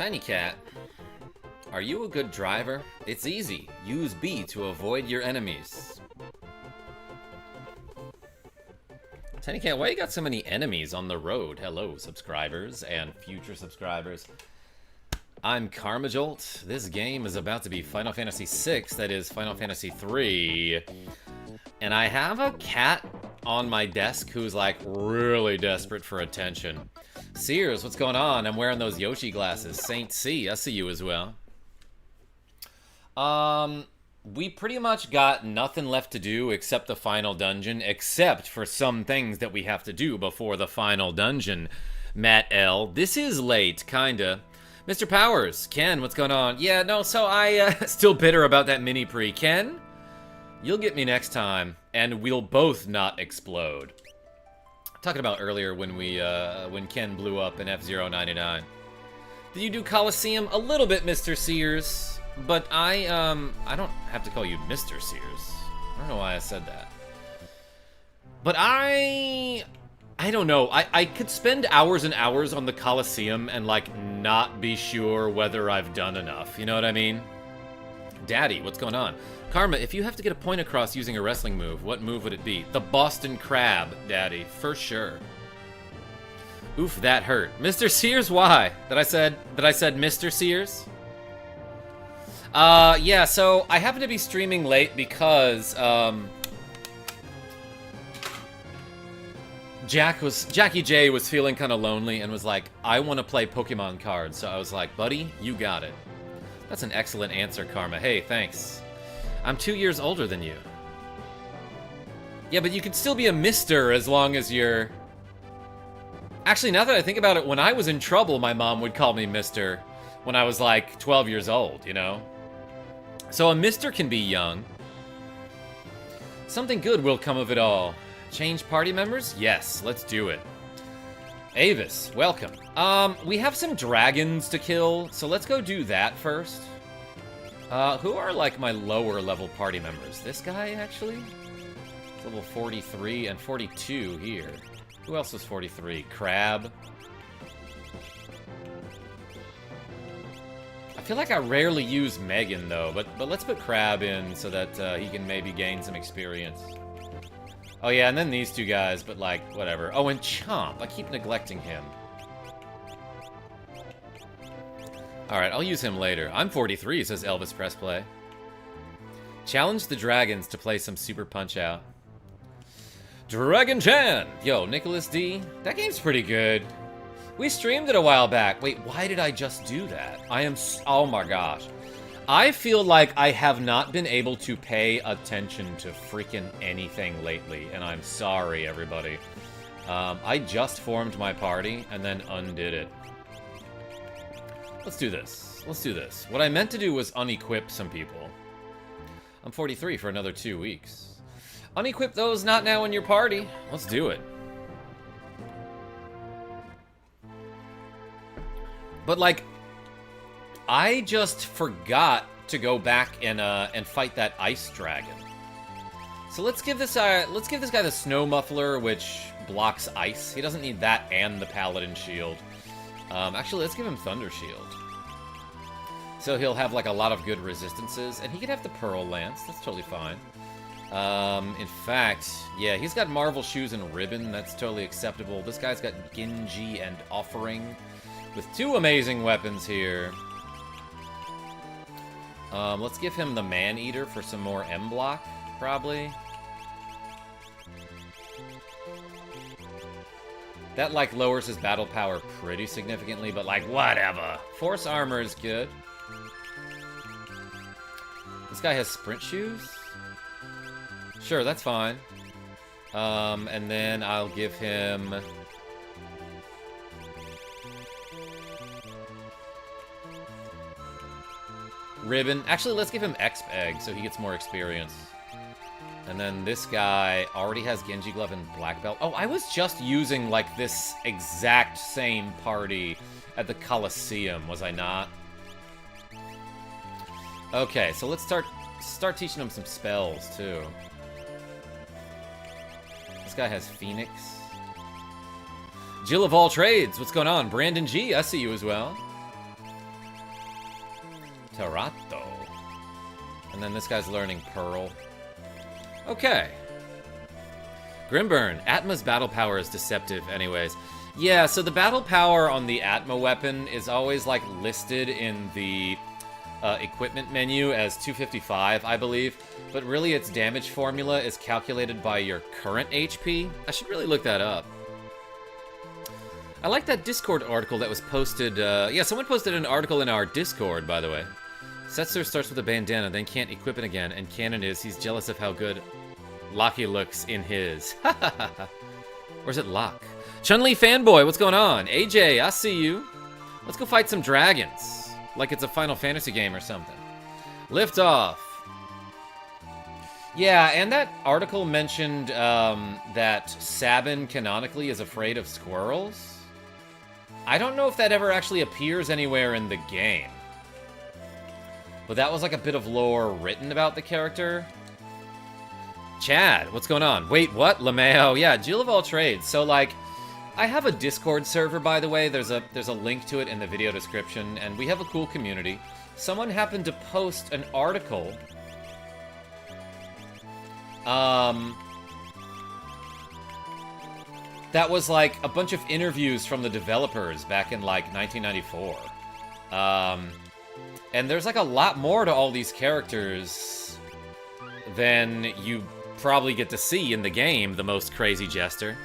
Tiny Cat, are you a good driver? It's easy. Use B to avoid your enemies. Tiny Cat, why you got so many enemies on the road? Hello, subscribers and future subscribers. I'm KarmaJolt. This game is about to be Final Fantasy VI, that is Final Fantasy III. And I have a cat on my desk who's like really desperate for attention. Sears, what's going on? I'm wearing those Yoshi glasses. Saint C, I see you as well. We pretty much got nothing left to do except the final dungeon, except for some things that we have to do before the final dungeon. Matt L, this is late, kinda. Mr. Powers, Ken, what's going on? Yeah, no, so I, still bitter about that mini-pre. Ken, you'll get me next time, and we'll both not explode. Talking about earlier when when Ken blew up in F-Zero 99. Did you do Coliseum? A little bit, Mr. Sears. But I don't have to call you Mr. Sears. I don't know why I said that. But I don't know. I could spend hours and hours on the Coliseum and, like, not be sure whether I've done enough. You know what I mean? Daddy, what's going on? Karma, if you have to get a point across using a wrestling move, what move would it be? The Boston Crab, Daddy, for sure. Oof, that hurt. Mr. Sears, why? That I said Mr. Sears? Yeah, so I happen to be streaming late because, Jackie J was feeling kind of lonely and was like, I want to play Pokemon cards. So I was like, buddy, you got it. That's an excellent answer, Karma. Hey, thanks. I'm 2 years older than you. Yeah, but you could still be a mister as long as you're... Actually, now that I think about it, when I was in trouble, my mom would call me mister when I was like 12 years old, you know? So a mister can be young. Something good will come of it all. Change party members? Yes, let's do it. Avis, welcome. We have some dragons to kill, so let's go do that first. Who are, like, my lower level party members? This guy, actually? Level 43 and 42 here. Who else was 43? Crab. I feel like I rarely use Megan, though, but let's put Crab in so that he can maybe gain some experience. Oh, yeah, and then these two guys, but, like, whatever. Oh, and Chomp. I keep neglecting him. Alright, I'll use him later. I'm 43, says Elvis Pressplay. Challenge the dragons to play some Super Punch-Out. Dragon Chan! Yo, Nicholas D. That game's pretty good. We streamed it a while back. Wait, why did I just do that? Oh my gosh. I feel like I have not been able to pay attention to freaking anything lately, and I'm sorry, everybody. I just formed my party and then undid it. Let's do this. Let's do this. What I meant to do was unequip some people. I'm 43 for another 2 weeks. Unequip those not now in your party. Let's do it. But, like, I just forgot to go back and fight that ice dragon. So let's give this guy the snow muffler, which blocks ice. He doesn't need that and the paladin shield. Actually, let's give him Thunder Shield. So he'll have, like, a lot of good resistances. And he could have the Pearl Lance. That's totally fine. In fact, yeah, he's got Marvel Shoes and Ribbon. That's totally acceptable. This guy's got Genji and Offering with 2 amazing weapons here. Let's give him the Man-Eater for some more M-Block, probably. That, like, lowers his battle power pretty significantly, but, like, whatever. Force Armor is good. This guy has Sprint Shoes? Sure, that's fine. And then I'll give him... Ribbon. Actually, let's give him X-Egg so he gets more experience. And then this guy already has Genji Glove and Black Belt. Oh, I was just using, like, this exact same party at the Coliseum, was I not? Okay, so let's start teaching him some spells, too. This guy has Phoenix. Jill of all trades, what's going on? Brandon G, I see you as well. Tarato. And then this guy's learning Pearl. Okay. Grimburn. Atma's battle power is deceptive anyways. Yeah, so the battle power on the Atma weapon is always, like, listed in the equipment menu as 255, I believe. But really, its damage formula is calculated by your current HP. I should really look that up. I like that Discord article that was posted. Yeah, someone posted an article in our Discord, by the way. Setzer starts with a bandana, then can't equip it again, and canon is he's jealous of how good Lockie looks in his. Or is it Locke? Chun-Li fanboy, what's going on? AJ, I see you. Let's go fight some dragons. Like it's a Final Fantasy game or something. Lift off. Yeah, and that article mentioned that Sabin canonically is afraid of squirrels. I don't know if that ever actually appears anywhere in the game. But that was like a bit of lore written about the character. Chad, what's going on? Wait, what? LeMayo? Yeah, Jill of all trades. So, like, I have a Discord server, by the way. There's a link to it in the video description, and we have a cool community. Someone happened to post an article that was like a bunch of interviews from the developers back in like 1994. And there's like a lot more to all these characters than you probably get to see in the game, the most crazy jester.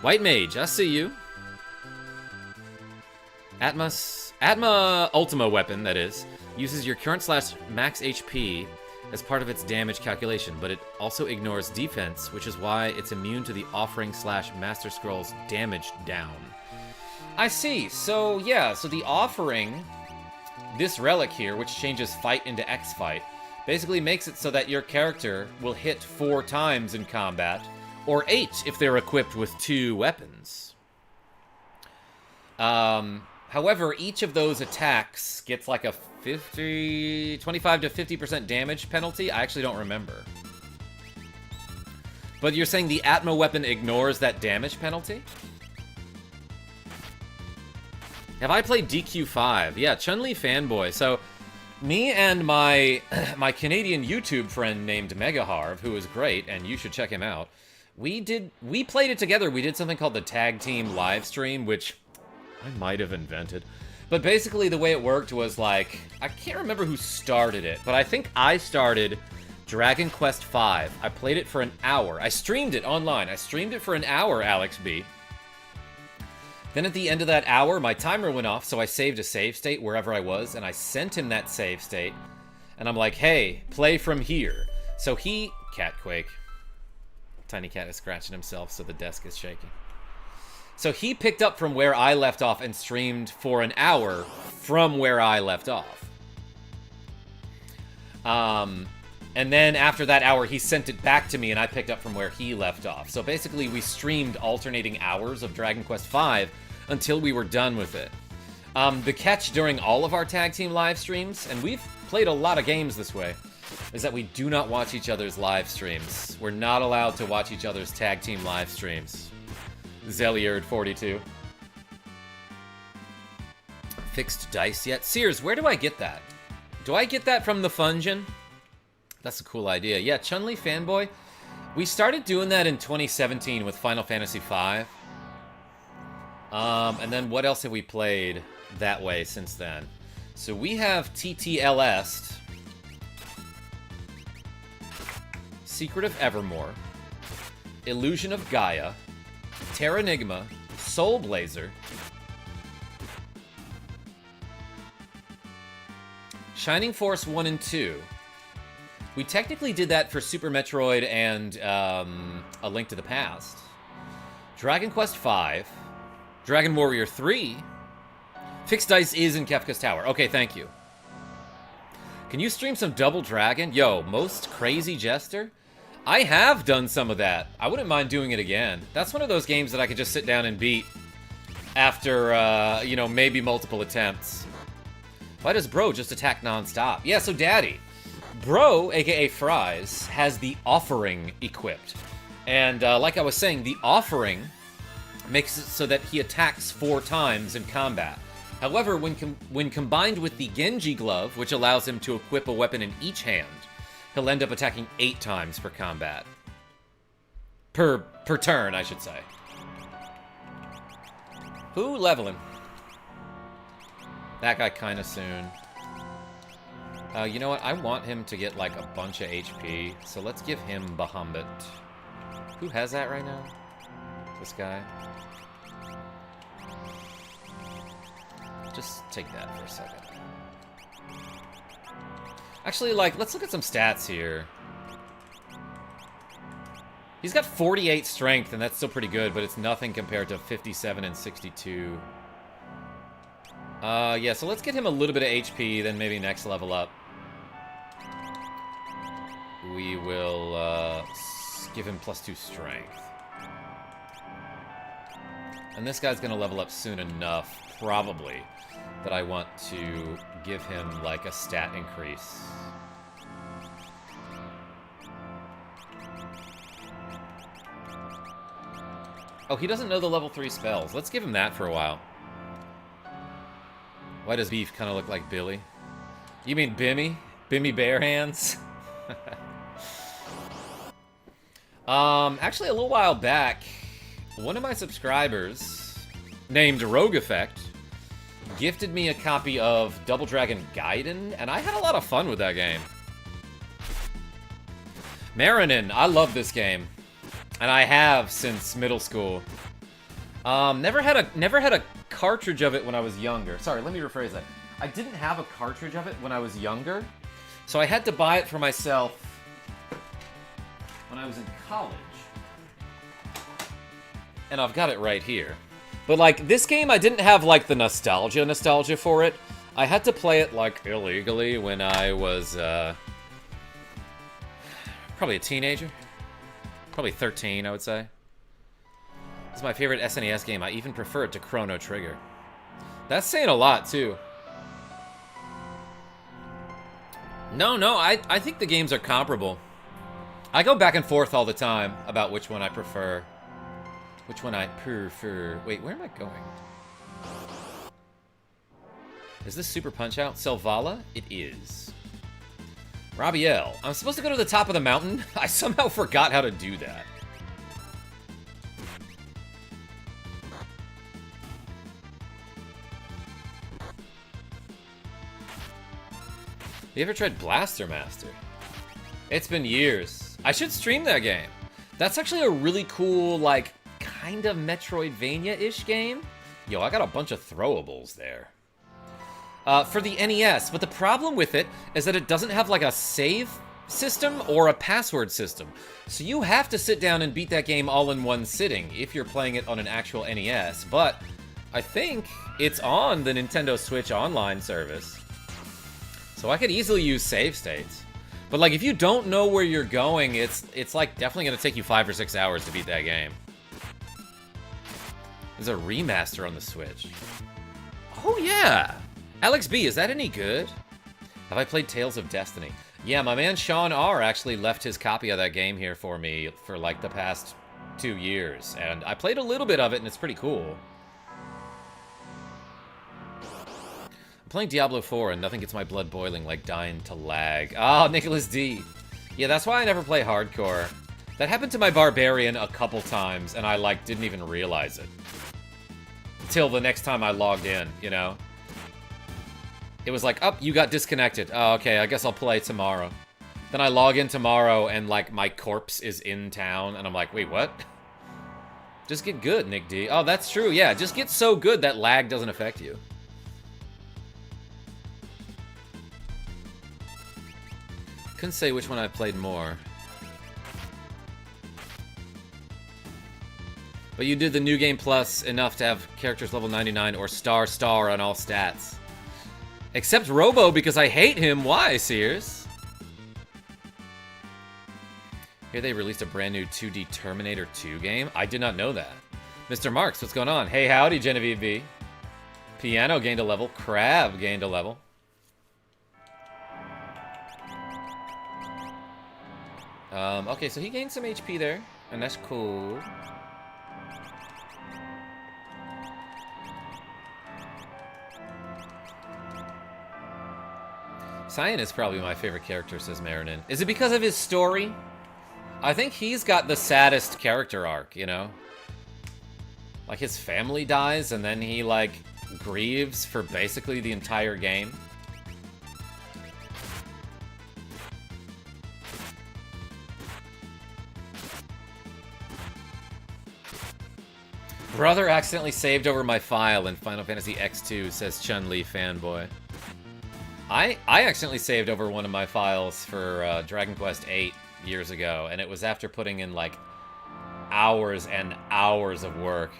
White Mage, I see you. Atma Ultima weapon, that is, uses your current / max HP as part of its damage calculation, but it also ignores defense, which is why it's immune to the offering / Master Scroll's damage down. I see. So, yeah, so the offering, this relic here, which changes fight into X fight, basically makes it so that your character will hit 4 times in combat, or 8 if they're equipped with 2 weapons. However, each of those attacks gets like a 25 to 50% damage penalty. I actually don't remember. But you're saying the Atma weapon ignores that damage penalty? Have I played DQ5? Yeah, Chun-Li fanboy. So, me and my Canadian YouTube friend named Megaharv, who is great, and you should check him out, we played it together. We did something called the Tag Team live stream, which I might have invented. But basically the way it worked was like, I can't remember who started it, but I think I started Dragon Quest V. I played it for an hour. I streamed it online. I streamed it for an hour, Alex B. Then at the end of that hour, my timer went off, so I saved a save state wherever I was, and I sent him that save state. And I'm like, hey, play from here. So he... Catquake. Tiny cat is scratching himself, so the desk is shaking. So he picked up from where I left off and streamed for an hour from where I left off. And then after that hour, he sent it back to me and I picked up from where he left off. So basically, we streamed alternating hours of Dragon Quest V until we were done with it. The catch during all of our tag team live streams, and we've played a lot of games this way, is that we do not watch each other's live streams. We're not allowed to watch each other's tag team live streams. Zeliard42. Fixed dice yet? Sears, where do I get that? Do I get that from the Fungeon? That's a cool idea. Yeah, Chun-Li fanboy. We started doing that in 2017 with Final Fantasy V. And then what else have we played that way since then? So we have TTLS, Secret of Evermore, Illusion of Gaia, Terranigma, Soul Blazer, Shining Force 1 and 2. We technically did that for Super Metroid and A Link to the Past. Dragon Quest V, Dragon Warrior 3. Fixed Dice is in Kefka's Tower. Okay, thank you. Can you stream some Double Dragon? Yo, Most Crazy Jester? I have done some of that. I wouldn't mind doing it again. That's one of those games that I could just sit down and beat after, you know, maybe multiple attempts. Why does Bro just attack nonstop? Yeah, so Daddy. Bro, aka Fries, has the Offering equipped. And like I was saying, the Offering makes it so that he attacks 4 times in combat. However, when combined with the Genji glove, which allows him to equip a weapon in each hand, he'll end up attacking 8 times per combat. Per turn, I should say. Who leveling? That guy kind of soon. You know what? I want him to get, like, a bunch of HP, so let's give him Bahamut. Who has that right now? This guy? Just take that for a second. Actually, like, let's look at some stats here. He's got 48 strength, and that's still pretty good, but it's nothing compared to 57 and 62. Yeah, so let's get him a little bit of HP, then maybe next level up. We will, give him +2 strength. And this guy's gonna level up soon enough, probably, that I want to give him, like, a stat increase. Oh, he doesn't know the level 3 spells. Let's give him that for a while. Why does Beef kind of look like Billy? You mean Bimmy? Bimmy Bare Hands? Actually, a little while back, one of my subscribers, named Rogue Effect, gifted me a copy of Double Dragon Gaiden, and I had a lot of fun with that game. Marinin, I love this game. And I have since middle school. Never had a cartridge of it when I was younger. Sorry, let me rephrase that. I didn't have a cartridge of it when I was younger, so I had to buy it for myself when I was in college. And I've got it right here. But like this game, I didn't have like the nostalgia for it. I had to play it like illegally when I was probably a teenager. Probably 13, I would say. This is my favorite SNES game. I even prefer it to Chrono Trigger. That's saying a lot, too. No, I think the games are comparable. I go back and forth all the time about which one I prefer. Which one I prefer. Wait, where am I going? Is this Super Punch-Out? Selvala? It is. Robbie L. I'm supposed to go to the top of the mountain? I somehow forgot how to do that. You ever tried Blaster Master? It's been years. I should stream that game. That's actually a really cool, like, kind of Metroidvania-ish game. Yo, I got a bunch of throwables there. For the NES, but the problem with it is that it doesn't have like a save system or a password system. So you have to sit down and beat that game all in one sitting if you're playing it on an actual NES. But I think it's on the Nintendo Switch Online service. So I could easily use save states. But like if you don't know where you're going, it's like definitely gonna take you 5 or 6 hours to beat that game. There's a remaster on the Switch. Oh yeah! Alex B, is that any good? Have I played Tales of Destiny? Yeah, my man Sean R actually left his copy of that game here for me for like the past 2 years. And I played a little bit of it and it's pretty cool. I'm playing Diablo 4 and nothing gets my blood boiling like dying to lag. Oh, Nicholas D. Yeah, that's why I never play hardcore. That happened to my Barbarian a couple times and I like didn't even realize it. Till the next time I logged in, you know? It was like, oh, you got disconnected. Oh, okay, I guess I'll play tomorrow. Then I log in tomorrow and, like, my corpse is in town. And I'm like, wait, what? Just get good, Nick D. Oh, that's true, yeah. Just get so good that lag doesn't affect you. Couldn't say which one I played more. But you did the New Game Plus enough to have characters level 99 or star on all stats. Except Robo, because I hate him. Why, Sears? Here they released a brand new 2D Terminator 2 game. I did not know that. Mr. Marks, what's going on? Hey, howdy, Genevieve B. Piano gained a level. Crab gained a level. Okay, so he gained some HP there, and that's cool. Cyan is probably my favorite character, says Marinin. Is it because of his story? I think he's got the saddest character arc, you know? Like, his family dies, and then he, like, grieves for basically the entire game. Brother accidentally saved over my file in Final Fantasy X2, says Chun-Li fanboy. I accidentally saved over one of my files for Dragon Quest VIII years ago, and it was after putting in, like, hours and hours of work.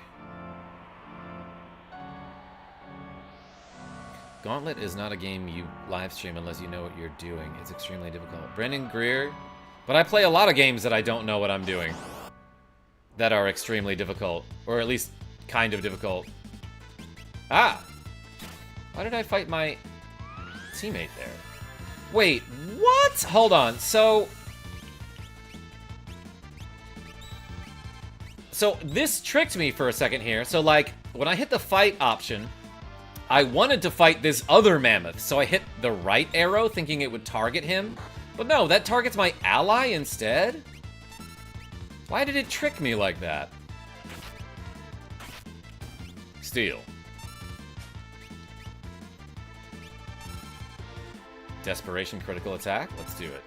Gauntlet is not a game you live stream unless you know what you're doing. It's extremely difficult. Brendan Greer? But I play a lot of games that I don't know what I'm doing. That are extremely difficult. Or at least kind of difficult. Ah! Why did I fight my teammate there? Wait, what? Hold on. So this tricked me for a second here. So, like, when I hit the fight option, I wanted to fight this other mammoth. So I hit the right arrow thinking it would target him. But no, that targets my ally instead? Why did it trick me like that? Steal. Desperation critical attack? Let's do it.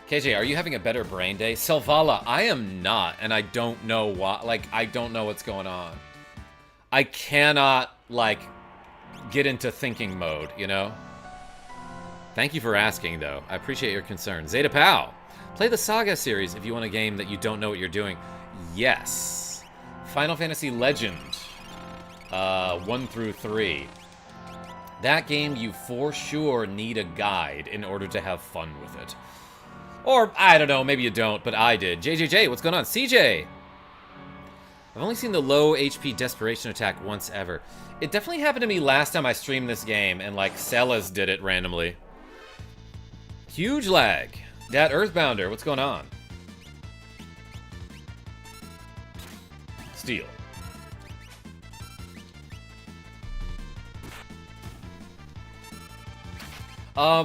KJ, are you having a better brain day? Selvala, I am not, and I don't know why. Like, I don't know what's going on. I cannot, like, get into thinking mode, you know? Thank you for asking, though. I appreciate your concern. Zeta Pow, play the Saga series if you want a game that you don't know what you're doing. Yes. Final Fantasy Legend. 1 through 3. That game, you for sure need a guide in order to have fun with it. Or, I don't know, maybe you don't, but I did. JJJ, what's going on? CJ! I've only seen the low HP desperation attack once ever. It definitely happened to me last time I streamed this game, and, like, Celas did it randomly. Huge lag. Dad Earthbounder, what's going on? Steal.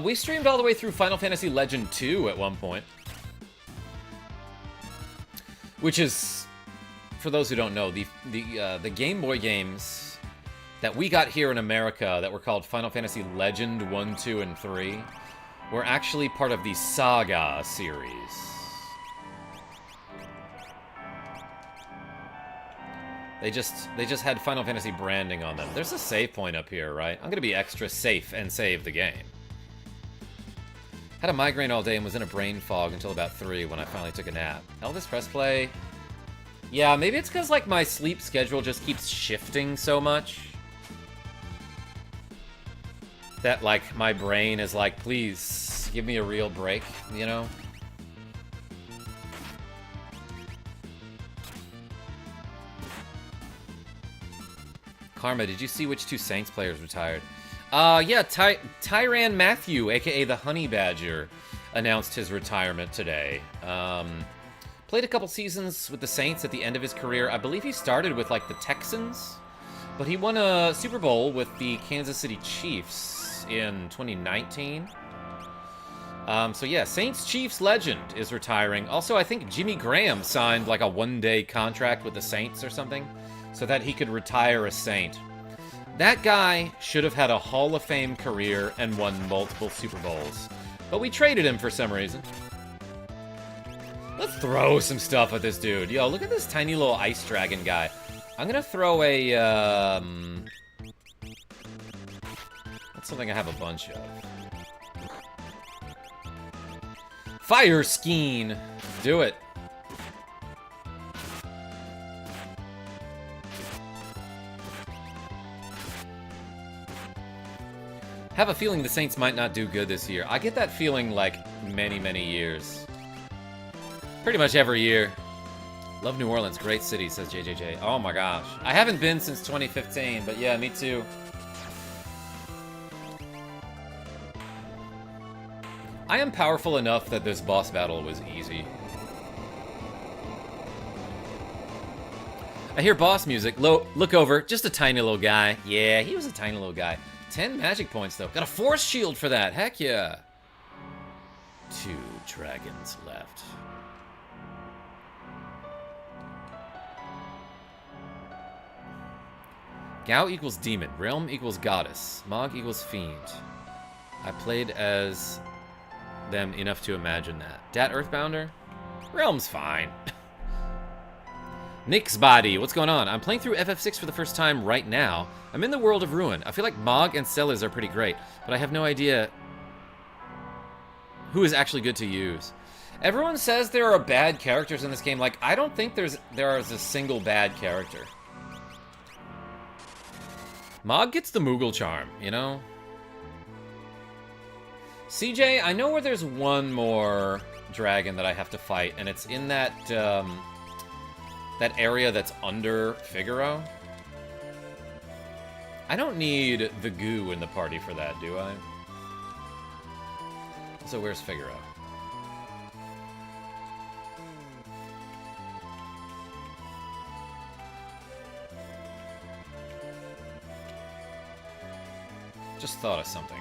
We streamed all the way through Final Fantasy Legend 2 at one point. Which is, for those who don't know, the Game Boy games that we got here in America that were called Final Fantasy Legend 1, 2, and 3 were actually part of the Saga series. They just had Final Fantasy branding on them. There's a save point up here, right? I'm gonna be extra safe and save the game. Had a migraine all day and was in a brain fog until about 3 when I finally took a nap. Elvis press play. Yeah, maybe it's because, like, my sleep schedule just keeps shifting so much that, like, my brain is like, please, give me a real break, you know? Karma, did you see which 2 Saints players retired? Yeah, Tyran Matthew, aka the Honey Badger, announced his retirement today. Played a couple seasons with the Saints at the end of his career. I believe he started with, like, the Texans, but he won a Super Bowl with the Kansas City Chiefs in 2019. So yeah, Saints-Chiefs legend is retiring. Also, I think Jimmy Graham signed, like, a one-day contract with the Saints or something, so that he could retire a Saint. That guy should have had a Hall of Fame career and won multiple Super Bowls. But we traded him for some reason. Let's throw some stuff at this dude. Yo, look at this tiny little ice dragon guy. I'm gonna throw a, that's something I have a bunch of. Fire Skeen! Do it. Have a feeling the Saints might not do good this year. I get that feeling, like, many, many years. Pretty much every year. Love New Orleans, great city, says JJJ. Oh my gosh. I haven't been since 2015, but yeah, me too. I am powerful enough that this boss battle was easy. I hear boss music. Look over. Just a tiny little guy. Yeah, he was a tiny little guy. 10 magic points, though. Got a force shield for that. Heck yeah. 2 dragons left. Gao equals demon. Realm equals goddess. Mog equals fiend. I played as them enough to imagine that. Dat Earthbounder? Realm's fine. Nick's body. What's going on? I'm playing through FF6 for the first time right now. I'm in the world of Ruin. I feel like Mog and Celes are pretty great, but I have no idea who is actually good to use. Everyone says there are bad characters in this game. Like, I don't think there is a single bad character. Mog gets the Moogle charm, you know? CJ, I know where there's one more dragon that I have to fight, and it's in that, that area that's under Figaro. I don't need the goo in the party for that, do I? So where's Figaro? Just thought of something.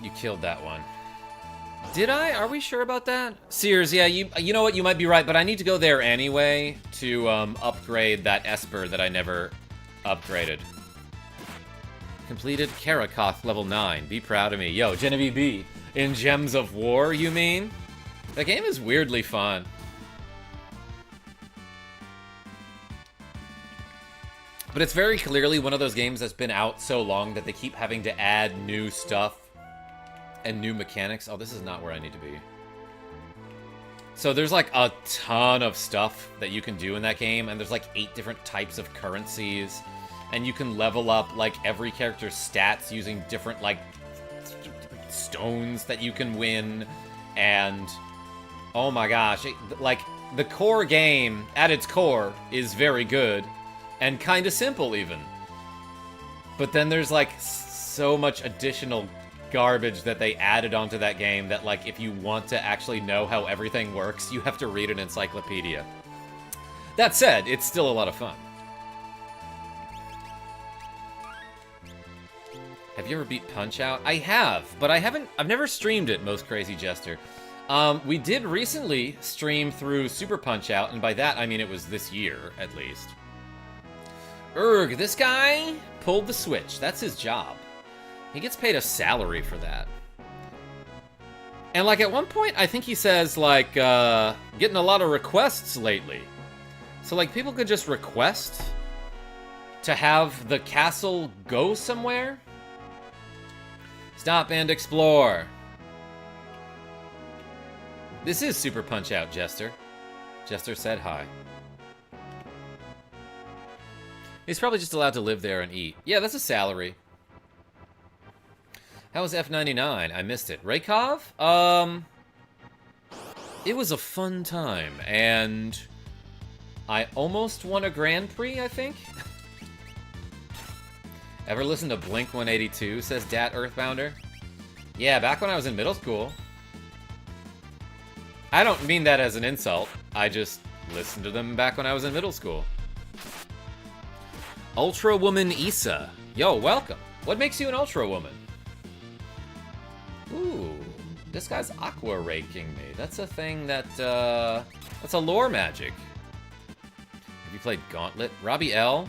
You killed that one. Did I? Are we sure about that? Sears, yeah, you know what? You might be right, but I need to go there anyway to upgrade that Esper that I never upgraded. Completed Karakoth level 9. Be proud of me. Yo, Genevieve B. In Gems of War, you mean? That game is weirdly fun. But it's very clearly one of those games that's been out so long that they keep having to add new stuff and new mechanics. Oh, this is not where I need to be. So there's like a ton of stuff that you can do in that game, and there's like 8 different types of currencies, and you can level up like every character's stats using different like stones that you can win, and oh my gosh, like the core game at its core is very good. And kind of simple, even. But then there's, like, so much additional garbage that they added onto that game that, like, if you want to actually know how everything works, you have to read an encyclopedia. That said, it's still a lot of fun. Have you ever beat Punch-Out? I have, but I've never streamed it, Most Crazy Jester. We did recently stream through Super Punch-Out, and by that I mean it was this year, at least. Erg, this guy pulled the switch. That's his job. He gets paid a salary for that. And, like, at one point, I think he says, like, getting a lot of requests lately. So, like, people could just request to have the castle go somewhere. Stop and explore. This is Super Punch-Out, Jester. Jester said hi. He's probably just allowed to live there and eat. Yeah, that's a salary. How was F99? I missed it. Raykov? It was a fun time, and I almost won a Grand Prix, I think? Ever listen to Blink 182, says Dat Earthbounder? Yeah, back when I was in middle school. I don't mean that as an insult. I just listened to them back when I was in middle school. Ultra Woman Issa. Yo, welcome. What makes you an Ultra Woman? Ooh, this guy's aqua raking me. That's a thing that, that's a lore magic. Have you played Gauntlet? Robbie L?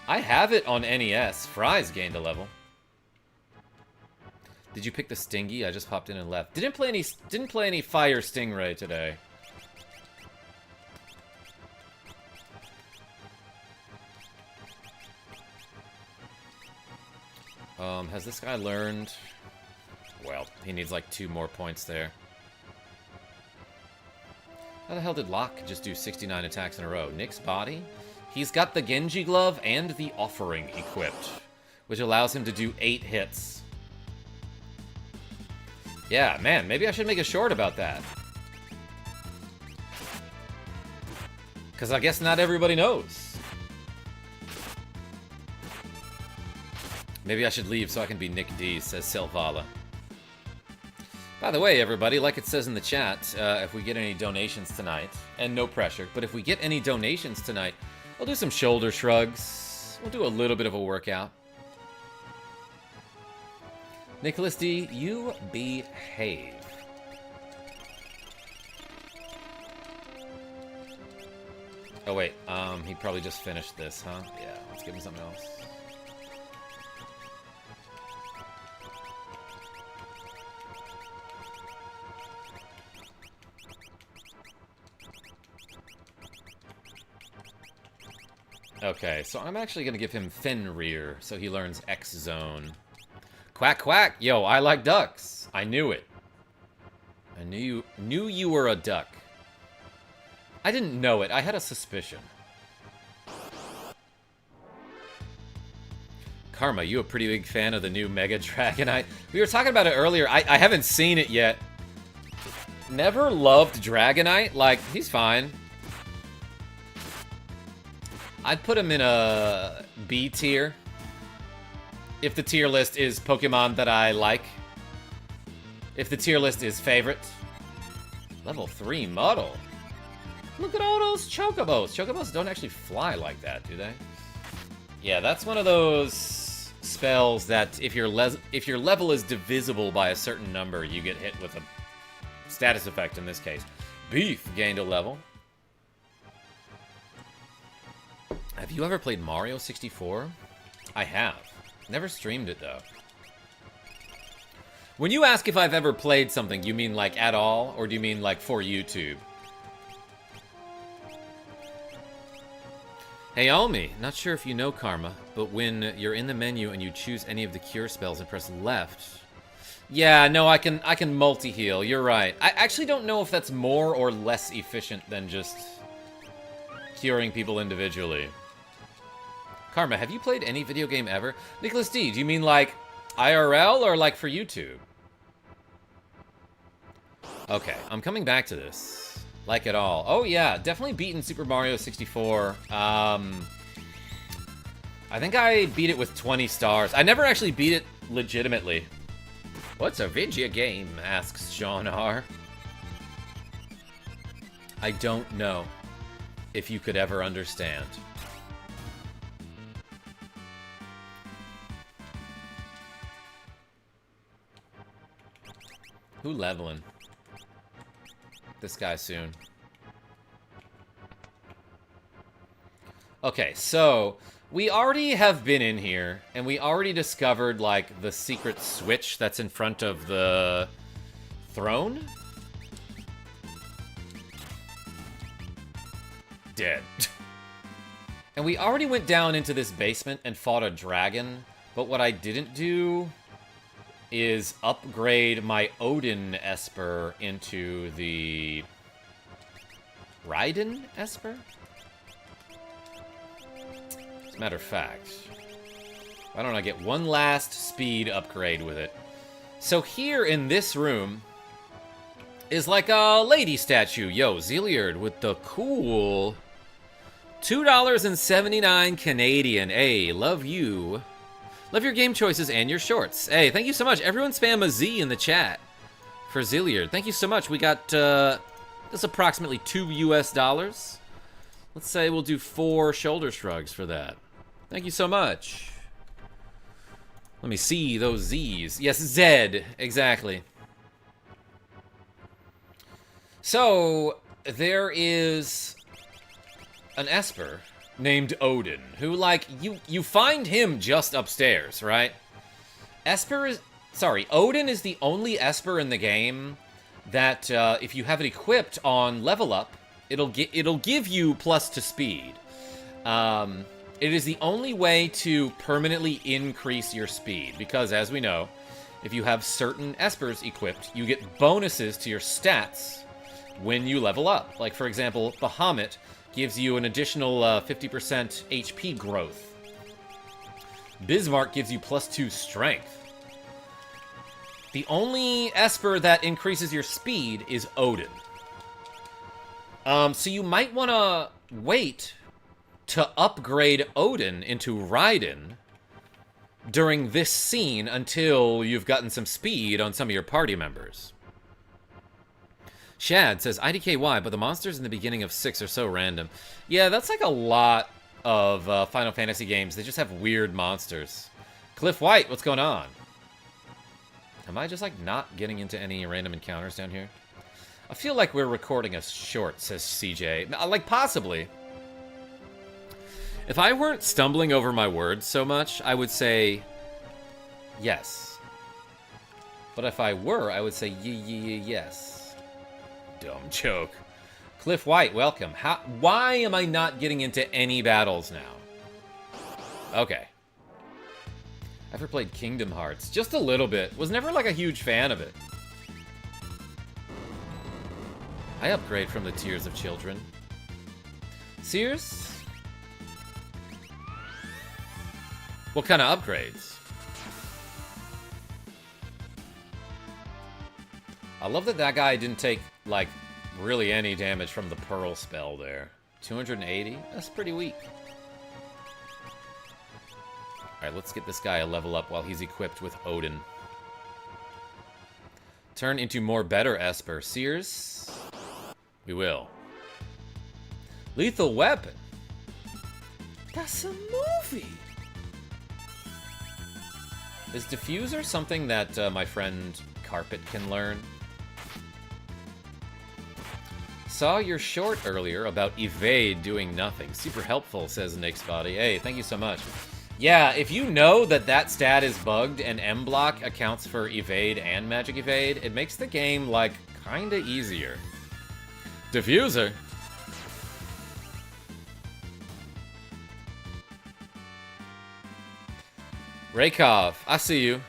I have it on NES. Fry's gained a level. Did you pick the Stingy? I just popped in and left. Didn't play any Fire Stingray today. Has this guy learned? Well, he needs like 2 more points there. How the hell did Locke just do 69 attacks in a row? Nick's body? He's got the Genji glove and the offering equipped, which allows him to do 8 hits. Yeah, man, maybe I should make a short about that. Because I guess not everybody knows. Maybe I should leave so I can be Nick D, says Selvala. By the way, everybody, like it says in the chat, if we get any donations tonight, and no pressure, but if we get any donations tonight, we'll do some shoulder shrugs. We'll do a little bit of a workout. Nicholas D, you behave. Oh, wait, he probably just finished this, huh? Yeah, let's give him something else. Okay, so I'm actually going to give him Fenrir, so he learns X-Zone. Quack, quack! Yo, I like ducks. I knew it. I knew you were a duck. I didn't know it. I had a suspicion. Karma, you a pretty big fan of the new Mega Dragonite? We were talking about it earlier. I haven't seen it yet. Never loved Dragonite. Like, he's fine. I'd put him in a B tier. If the tier list is Pokemon that I like. If the tier list is favorite. Level 3 Muddle. Look at all those Chocobos. Chocobos don't actually fly like that, do they? Yeah, that's one of those spells that if your level is divisible by a certain number, you get hit with a status effect in this case. Beef gained a level. Have you ever played Mario 64? I have. Never streamed it, though. When you ask if I've ever played something, you mean like at all? Or do you mean like for YouTube? Hey, Almi, not sure if you know Karma, but when you're in the menu and you choose any of the cure spells and press left... Yeah, no, I can multi-heal, you're right. I actually don't know if that's more or less efficient than just curing people individually. Karma, have you played any video game ever? Nicholas D, do you mean like IRL or like for YouTube? Okay, I'm coming back to this. Like it all. Oh yeah, definitely beaten Super Mario 64. I think I beat it with 20 stars. I never actually beat it legitimately. What's a video game? Asks Sean R. I don't know if you could ever understand. Who leveling? This guy soon. Okay, so we already have been in here, and we already discovered, like, the secret switch that's in front of the throne? Dead. And we already went down into this basement and fought a dragon, but what I didn't do is upgrade my Odin Esper into the Raiden Esper? As a matter of fact, why don't I get one last speed upgrade with it? So here in this room is like a lady statue. Yo, Zilliard with the cool $2.79 Canadian. Hey, love you. Love your game choices and your shorts. Hey, thank you so much. Everyone spam a Z in the chat for Zilliard. Thank you so much. We got, this approximately $2 US. Let's say we'll do 4 shoulder shrugs for that. Thank you so much. Let me see those Z's. Yes, Z. Exactly. So, there is an Esper named Odin, who, like, you find him just upstairs, right? Odin is the only Esper in the game that, if you have it equipped on level up, it'll give you plus to speed. It is the only way to permanently increase your speed, because, as we know, if you have certain Espers equipped, you get bonuses to your stats when you level up. Like, for example, Bahamut gives you an additional 50% HP growth. Bismarck gives you +2 strength. The only Esper that increases your speed is Odin. So you might want to wait to upgrade Odin into Raiden during this scene until you've gotten some speed on some of your party members. Shad says, IDKY, but the monsters in the beginning of 6 are so random. Yeah, that's like a lot of Final Fantasy games. They just have weird monsters. Cliff White, what's going on? Am I just, like, not getting into any random encounters down here? I feel like we're recording a short, says CJ. Like, possibly. If I weren't stumbling over my words so much, I would say yes. But if I were, I would say yes. Dumb joke. Cliff White, welcome. Why am I not getting into any battles now? Okay. Ever played Kingdom Hearts? Just a little bit. Was never like a huge fan of it. I upgrade from the Tears of Children. Sears? What kind of upgrades? I love that that guy didn't take, like, really any damage from the Pearl spell there. 280? That's pretty weak. Alright, let's get this guy a level up while he's equipped with Odin. Turn into more better Esper. Sears? We will. Lethal Weapon? That's a movie! Is Diffuser something that my friend Carpet can learn? Saw your short earlier about evade doing nothing. Super helpful, says Nick's Body. Hey, thank you so much. Yeah, if you know that that stat is bugged and M block accounts for evade and magic evade, it makes the game, like, kinda easier. Diffuser? Raykov, I see you.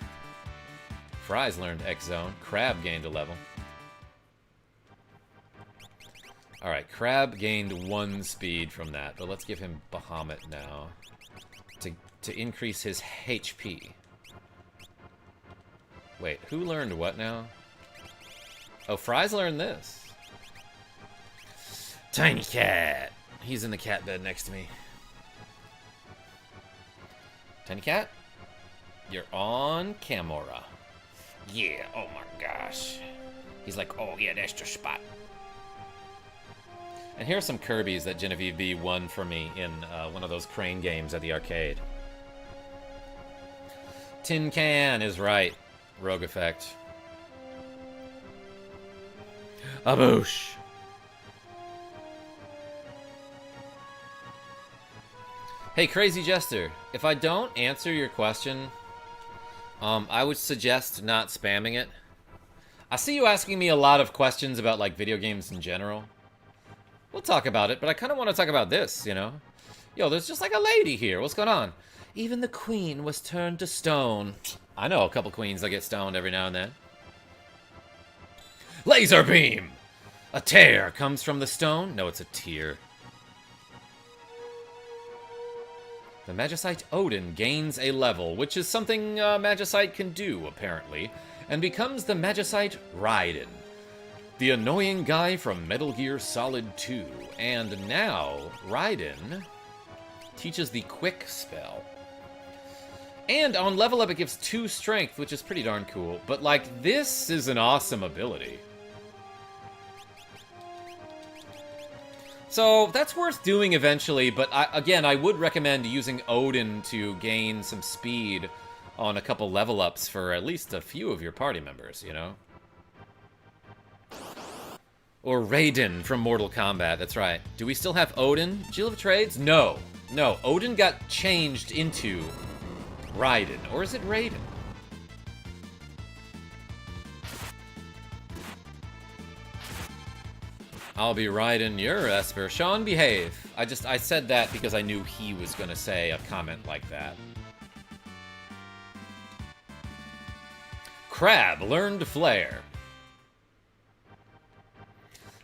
Fries learned X-Zone. Crab gained a level. Alright, Crab gained 1 speed from that, but let's give him Bahamut now. To increase his HP. Wait, who learned what now? Oh, Fries learned this. Tiny Cat. He's in the cat bed next to me. Tiny Cat? You're on camera. Yeah, oh my gosh. He's like, oh yeah, that's the spot. And here are some Kirby's that Genevieve B won for me in one of those crane games at the arcade. Tin Can is right. Rogue Effect. Aboosh. Hey, Crazy Jester. If I don't answer your question, I would suggest not spamming it. I see you asking me a lot of questions about, like, video games in general. We'll talk about it, but I kind of want to talk about this, you know? Yo, there's just, like, a lady here. What's going on? Even the queen was turned to stone. I know a couple queens that get stoned every now and then. Laser beam! A tear comes from the stone? No, it's a tear. The Magicite Odin gains a level, which is something Magicite can do, apparently, and becomes the Magicite Raiden, the annoying guy from Metal Gear Solid 2. And now, Raiden teaches the Quick spell. And on level up, it gives 2 strength, which is pretty darn cool. But, like, this is an awesome ability. So, that's worth doing eventually, but again, I would recommend using Odin to gain some speed on a couple level ups for at least a few of your party members, you know? Or Raiden from Mortal Kombat, that's right. Do we still have Odin? Jill of Trades? No. No, Odin got changed into Raiden. Or is it Raiden? I'll be Raiden, you're Esper. Sean, behave. I said that because I knew he was gonna say a comment like that. Crab learned Flare.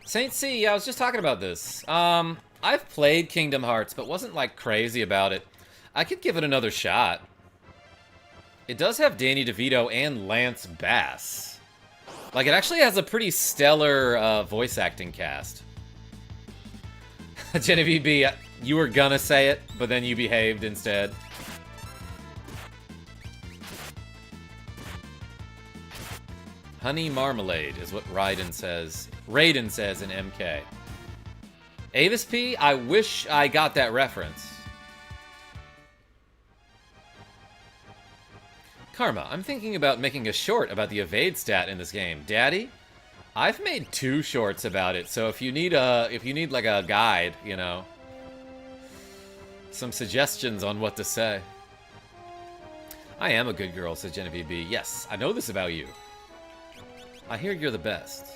Saint C, yeah, I was just talking about this. I've played Kingdom Hearts, but wasn't, like, crazy about it. I could give it another shot. It does have Danny DeVito and Lance Bass. Like, it actually has a pretty stellar voice acting cast. Genevieve B, you were gonna say it, but then you behaved instead. Honey marmalade is what Raiden says in MK. Avis P, I wish I got that reference. Karma, I'm thinking about making a short about the evade stat in this game. Daddy, I've made 2 shorts about it, so if you need like a guide, you know, some suggestions on what to say. I am a good girl, says Genevieve B. Yes, I know this about you. I hear you're the best.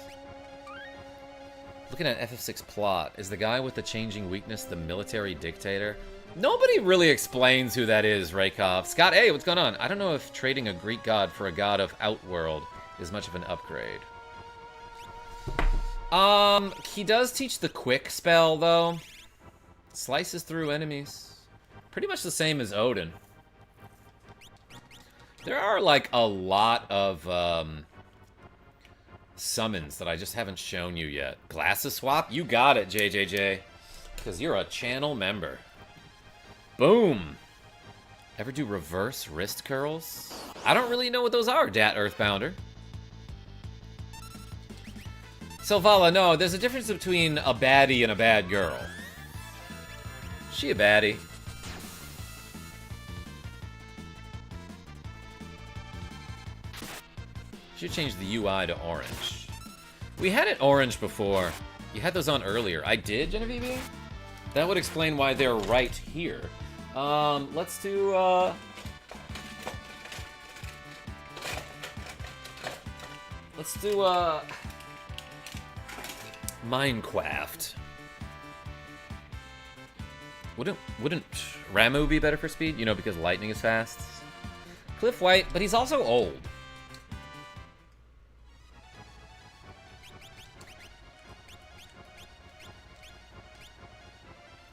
Looking at FF6 plot, is the guy with the changing weakness the military dictator? Nobody really explains who that is, Raykov. Scott, hey, what's going on? I don't know if trading a Greek god for a god of Outworld is much of an upgrade. He does teach the quick spell, though. Slices through enemies. Pretty much the same as Odin. There are, like, a lot of, summons that I just haven't shown you yet. Glasses swap? You got it, JJJ. Because you're a channel member. Boom! Ever do reverse wrist curls? I don't really know what those are, Dat Earthbounder. Silvala, no, there's a difference between a baddie and a bad girl. She a baddie. Should change the UI to orange. We had it orange before. You had those on earlier. I did, Genevieve? That would explain why they're right here. Let's do, Minecraft. Wouldn't Ramu be better for speed? You know, because lightning is fast. Cliff White, but he's also old.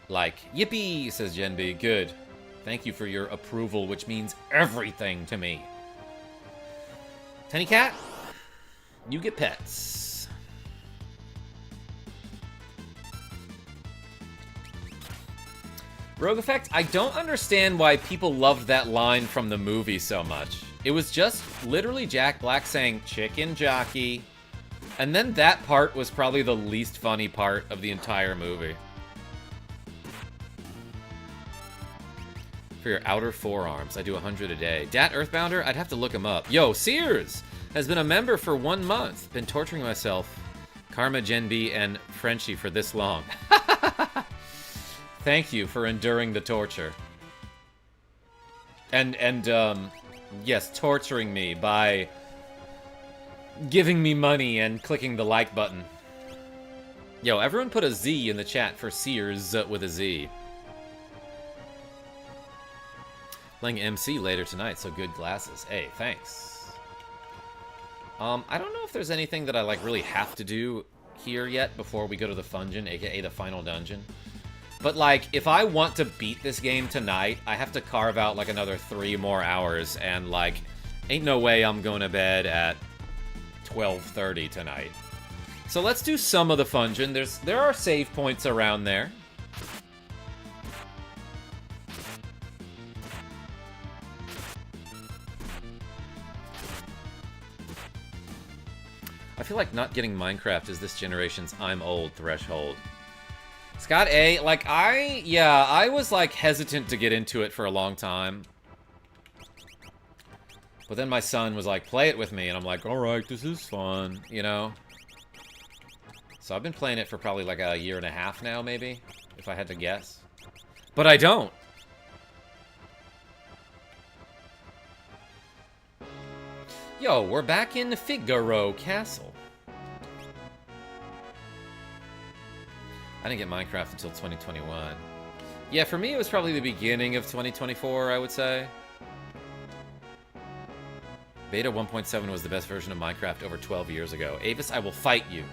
Like, yippee, says Gen B. Good. Thank you for your approval, which means everything to me. Tiny Cat, you get pets. Rogue Effect, I don't understand why people loved that line from the movie so much. It was just literally Jack Black saying, chicken jockey. And then that part was probably the least funny part of the entire movie. For your outer forearms, I do 100 a day. Dat Earthbounder, I'd have to look him up. Yo, Sears has been a member for 1 month. Been torturing myself, Karma, Gen B, and Frenchie for this long. Thank you for enduring the torture. And yes, torturing me by giving me money and clicking the like button. Yo, everyone put a Z in the chat for Sears with a Z. Playing MC later tonight, so good glasses. Hey, thanks. I don't know if there's anything that I, like, really have to do here yet before we go to the Fungeon, aka the final dungeon. But, like, if I want to beat this game tonight, I have to carve out, like, another 3 more hours, and, like, ain't no way I'm going to bed at 12:30 tonight. So let's do some of the Fungeon. There are save points around there. I feel like not getting Minecraft is this generation's I'm old threshold. Scott A, like, I was, like, hesitant to get into it for a long time. But then my son was like, play it with me, and I'm like, alright, this is fun, you know? So I've been playing it for probably, like, a year and a half now, maybe, if I had to guess. But I don't! Yo, we're back in Figaro Castle. I didn't get Minecraft until 2021. Yeah, for me it was probably the beginning of 2024, I would say. Beta 1.7 was the best version of Minecraft over 12 years ago. Avis, I will fight you.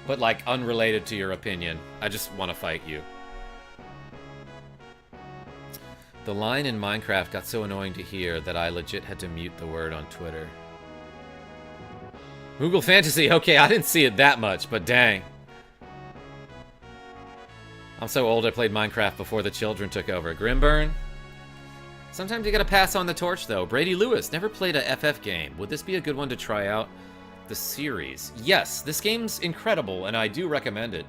But, like, unrelated to your opinion. I just want to fight you. The line in Minecraft got so annoying to hear that I legit had to mute the word on Twitter. Google Fantasy, okay, I didn't see it that much, but dang. I'm so old I played Minecraft before the children took over. Grimburn? Sometimes you gotta pass on the torch, though. Brady Lewis, never played a FF game. Would this be a good one to try out? the series. Yes, this game's incredible, and I do recommend it.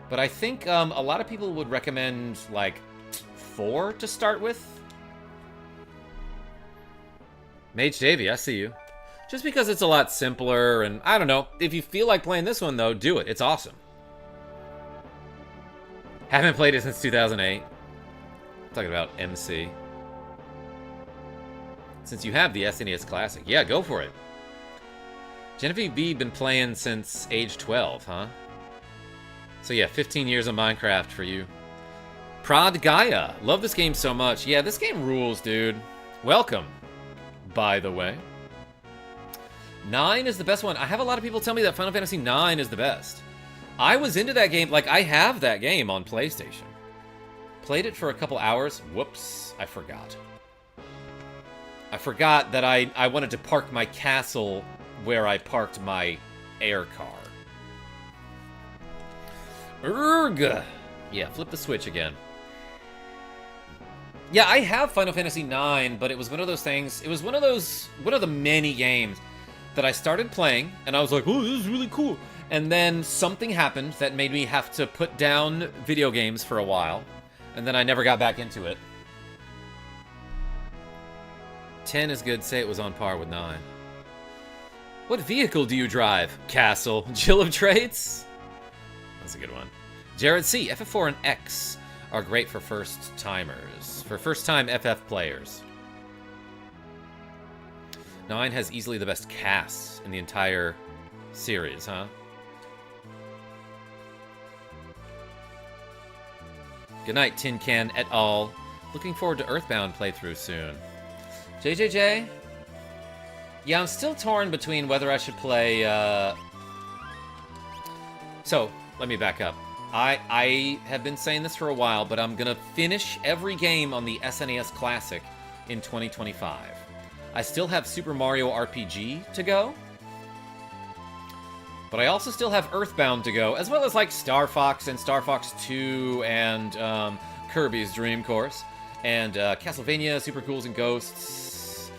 But I think a lot of people would recommend, like, 4 to start with. Mage Davey, I see you. Just because it's a lot simpler, and I don't know. If you feel like playing this one, though, do it. It's awesome. Haven't played it since 2008. Talking about MC. Since you have the SNES Classic. Yeah, go for it. Genevieve B been playing since age 12, huh? So yeah, 15 years of Minecraft for you. Prod Gaia. Love this game so much. Yeah, this game rules, dude. Welcome, by the way. 9 is the best one. I have a lot of people tell me that Final Fantasy 9 is the best. I was into that game. Like, I have that game on PlayStation. Played it for a couple hours. Whoops, I forgot. I forgot that I wanted to park my castle where I parked my air car. Urgh! Yeah, flip the switch again. Yeah, I have Final Fantasy 9, but it was one of those things. It was one of the many games that I started playing, and I was like, oh, this is really cool. And then something happened that made me have to put down video games for a while, and then I never got back into it. 10 is good. Say it was on par with 9. What vehicle do you drive? Castle. Jill of Traits? That's a good one. Jared C. FF4 and X are great for first-timers. For first-time FF players. 9 has easily the best casts in the entire series, huh? Good night, Tin Can et al. Looking forward to Earthbound playthrough soon. JJJ? Yeah, I'm still torn between whether I should play, So, let me back up. I have been saying this for a while, but I'm gonna finish every game on the SNES Classic in 2025. I still have Super Mario RPG to go, but I also still have Earthbound to go, as well as, like, Star Fox and Star Fox 2 and Kirby's Dream Course, and Castlevania, Super Ghouls and Ghosts,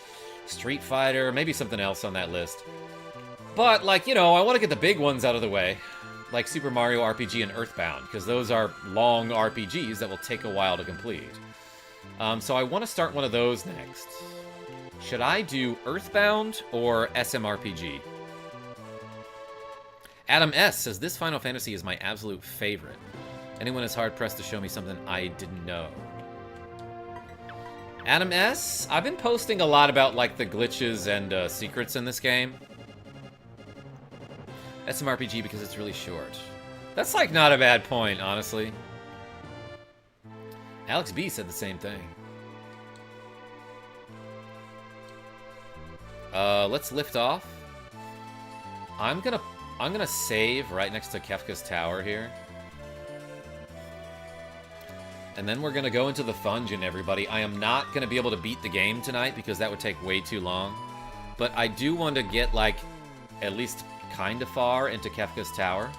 Street Fighter, maybe something else on that list. But, like, you know, I want to get the big ones out of the way, like Super Mario RPG and Earthbound, because those are long RPGs that will take a while to complete. So I want to start one of those next. Should I do Earthbound or SMRPG? Adam S. says, this Final Fantasy is my absolute favorite. Anyone is hard-pressed to show me something I didn't know. Adam S., I've been posting a lot about, like, the glitches and secrets in this game. SMRPG because it's really short. That's, like, not a bad point, honestly. Alex B. said the same thing. Let's lift off. I'm gonna save right next to Kefka's Tower here. And then we're gonna go into the Fungeon, everybody. I am not gonna be able to beat the game tonight because that would take way too long. But I do want to get, like, at least kind of far into Kefka's Tower.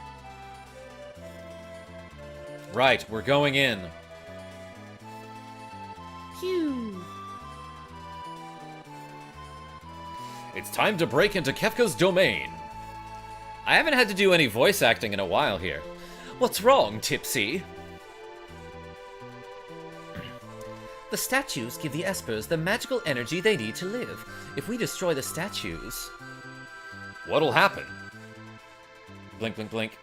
Right, we're going in. Phew. It's time to break into Kefka's domain. I haven't had to do any voice acting in a while here. What's wrong, Tipsy? The statues give the Espers the magical energy they need to live. If we destroy the statues... What'll happen? Blink, blink, blink.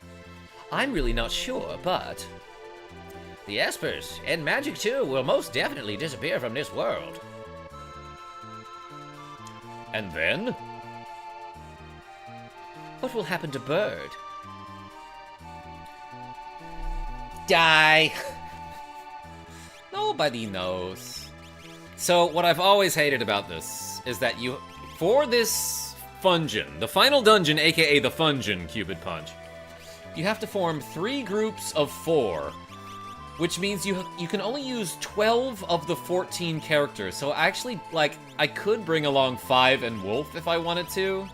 I'm really not sure, but... The Espers, and magic too, will most definitely disappear from this world. And then? What will happen to Bird? Die! Nobody knows. So, what I've always hated about this is that you... For this Fungeon, the final dungeon, aka the Fungeon Cupid Punch, you have to form 3 groups of 4, which means you can only use 12 of the 14 characters. So actually, like, I could bring along 5 and Wolf if I wanted to,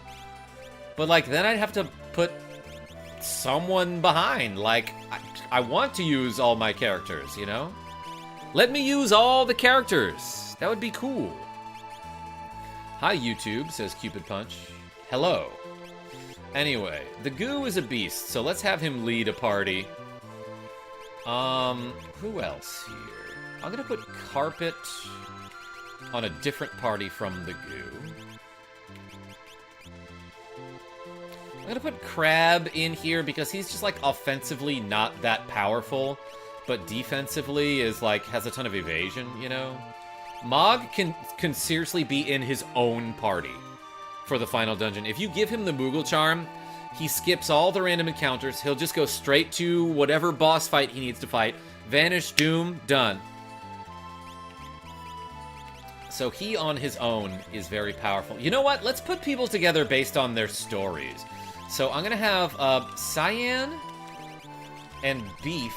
but, like, then I'd have to put someone behind. Like, I want to use all my characters, you know? Let me use all the characters. That would be cool. Hi, YouTube, says Cupid Punch. Hello. Anyway, the goo is a beast, so let's have him lead a party. Who else here? I'm gonna put Carpet on a different party from the goo. I'm gonna put Crab in here because he's just, like, offensively not that powerful, but defensively is, like, has a ton of evasion, you know? Mog can seriously be in his own party for the final dungeon. If you give him the Moogle Charm, he skips all the random encounters. He'll just go straight to whatever boss fight he needs to fight. Vanish, Doom, done. So he on his own is very powerful. You know what? Let's put people together based on their stories. So I'm gonna have Cyan and Beef.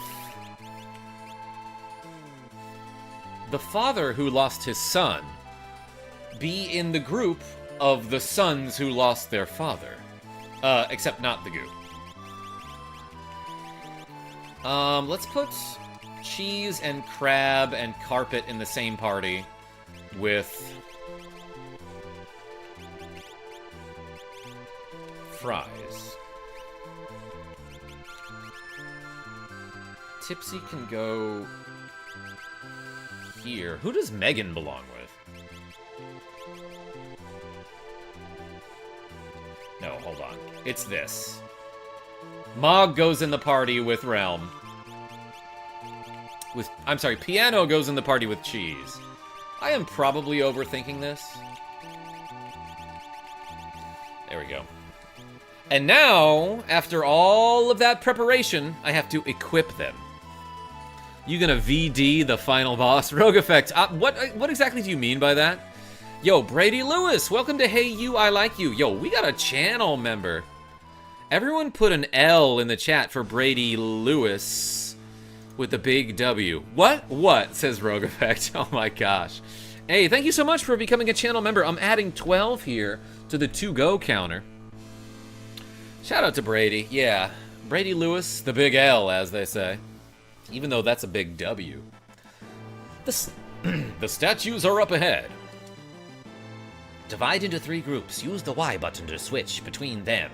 The father who lost his son be in the group of the sons who lost their father. Except not the goo. Let's put Cheese and Crab and Carpet in the same party with Fries. Tipsy can go here. Who does Megan belong with? No, hold on. It's this. Mog goes in the party with Realm. I'm sorry, Piano goes in the party with Cheese. I am probably overthinking this. There we go. And now, after all of that preparation, I have to equip them. You gonna VD the final boss? Rogue Effect. What exactly do you mean by that? Yo, Brady Lewis, welcome to Hey You, I Like You. Yo, we got a channel member. Everyone put an L in the chat for Brady Lewis with the big W. What? Says Rogue Effect. Oh my gosh. Hey, thank you so much for becoming a channel member. I'm adding 12 here to the to-go counter. Shout out to Brady. Yeah, Brady Lewis, the big L, as they say. Even though that's a big W. The statues are up ahead. Divide into 3 groups. Use the Y button to switch between them.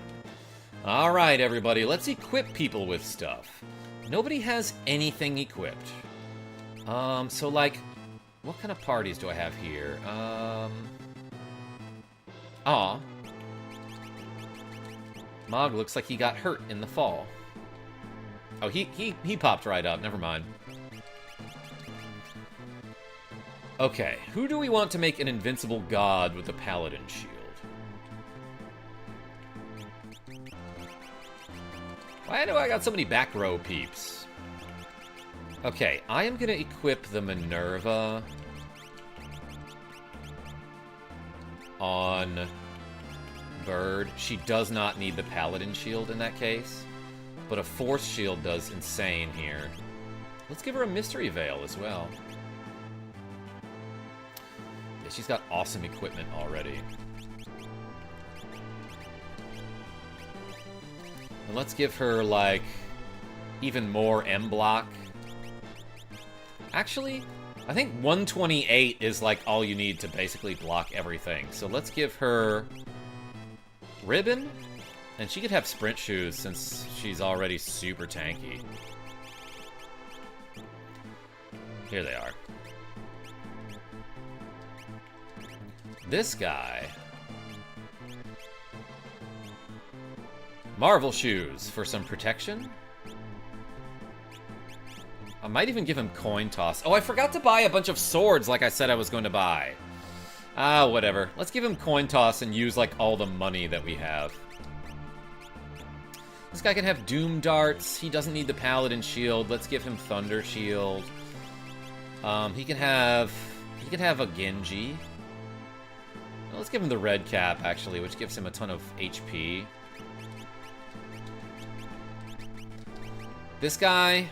Alright, everybody. Let's equip people with stuff. Nobody has anything equipped. So, like, what kind of parties do I have here? Aw. Mog looks like he got hurt in the fall. Oh, he popped right up. Never mind. Okay, who do we want to make an invincible god with the paladin shield? Why do I got so many back row peeps? Okay, I am gonna equip the Minerva on Bird. She does not need the paladin shield in that case, but a force shield does insane here. Let's give her a mystery veil as well. Yeah, she's got awesome equipment already. And let's give her, like, even more M block. Actually, I think 128 is, like, all you need to basically block everything. So let's give her Ribbon, and she could have sprint shoes since she's already super tanky. Here they are. This guy. Marvel shoes for some protection. I might even give him coin toss. Oh, I forgot to buy a bunch of swords like I said I was going to buy. Ah, whatever. Let's give him coin toss and use, like, all the money that we have. This guy can have Doom Darts. He doesn't need the Paladin Shield. Let's give him Thunder Shield. He can have a Genji. Well, let's give him the Red Cap, actually, which gives him a ton of HP. This guy,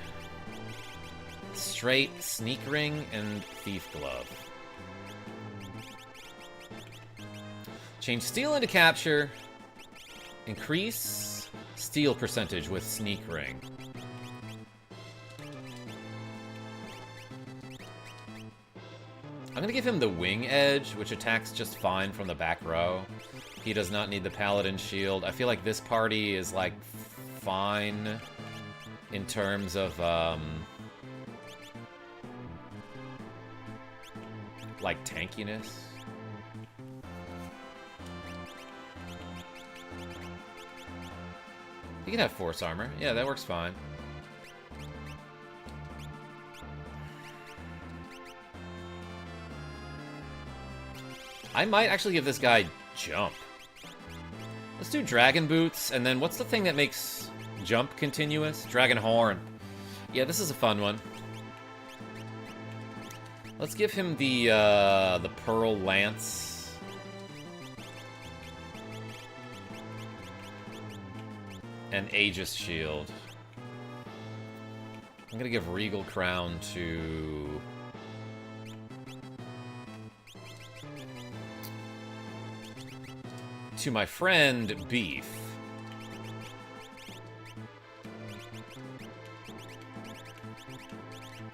straight Sneak Ring and Thief Glove. Change Steel into Capture. Increase Steel percentage with Sneak Ring. I'm gonna give him the Wing Edge, which attacks just fine from the back row. He does not need the Paladin shield. I feel like this party is, like, fine in terms of, like, tankiness. You can have Force Armor. Yeah, that works fine. I might actually give this guy Jump. Let's do Dragon Boots, and then what's the thing that makes Jump continuous? Dragon Horn. Yeah, this is a fun one. Let's give him the Pearl Lance. And Aegis Shield. I'm gonna give Regal Crown to my friend Beef.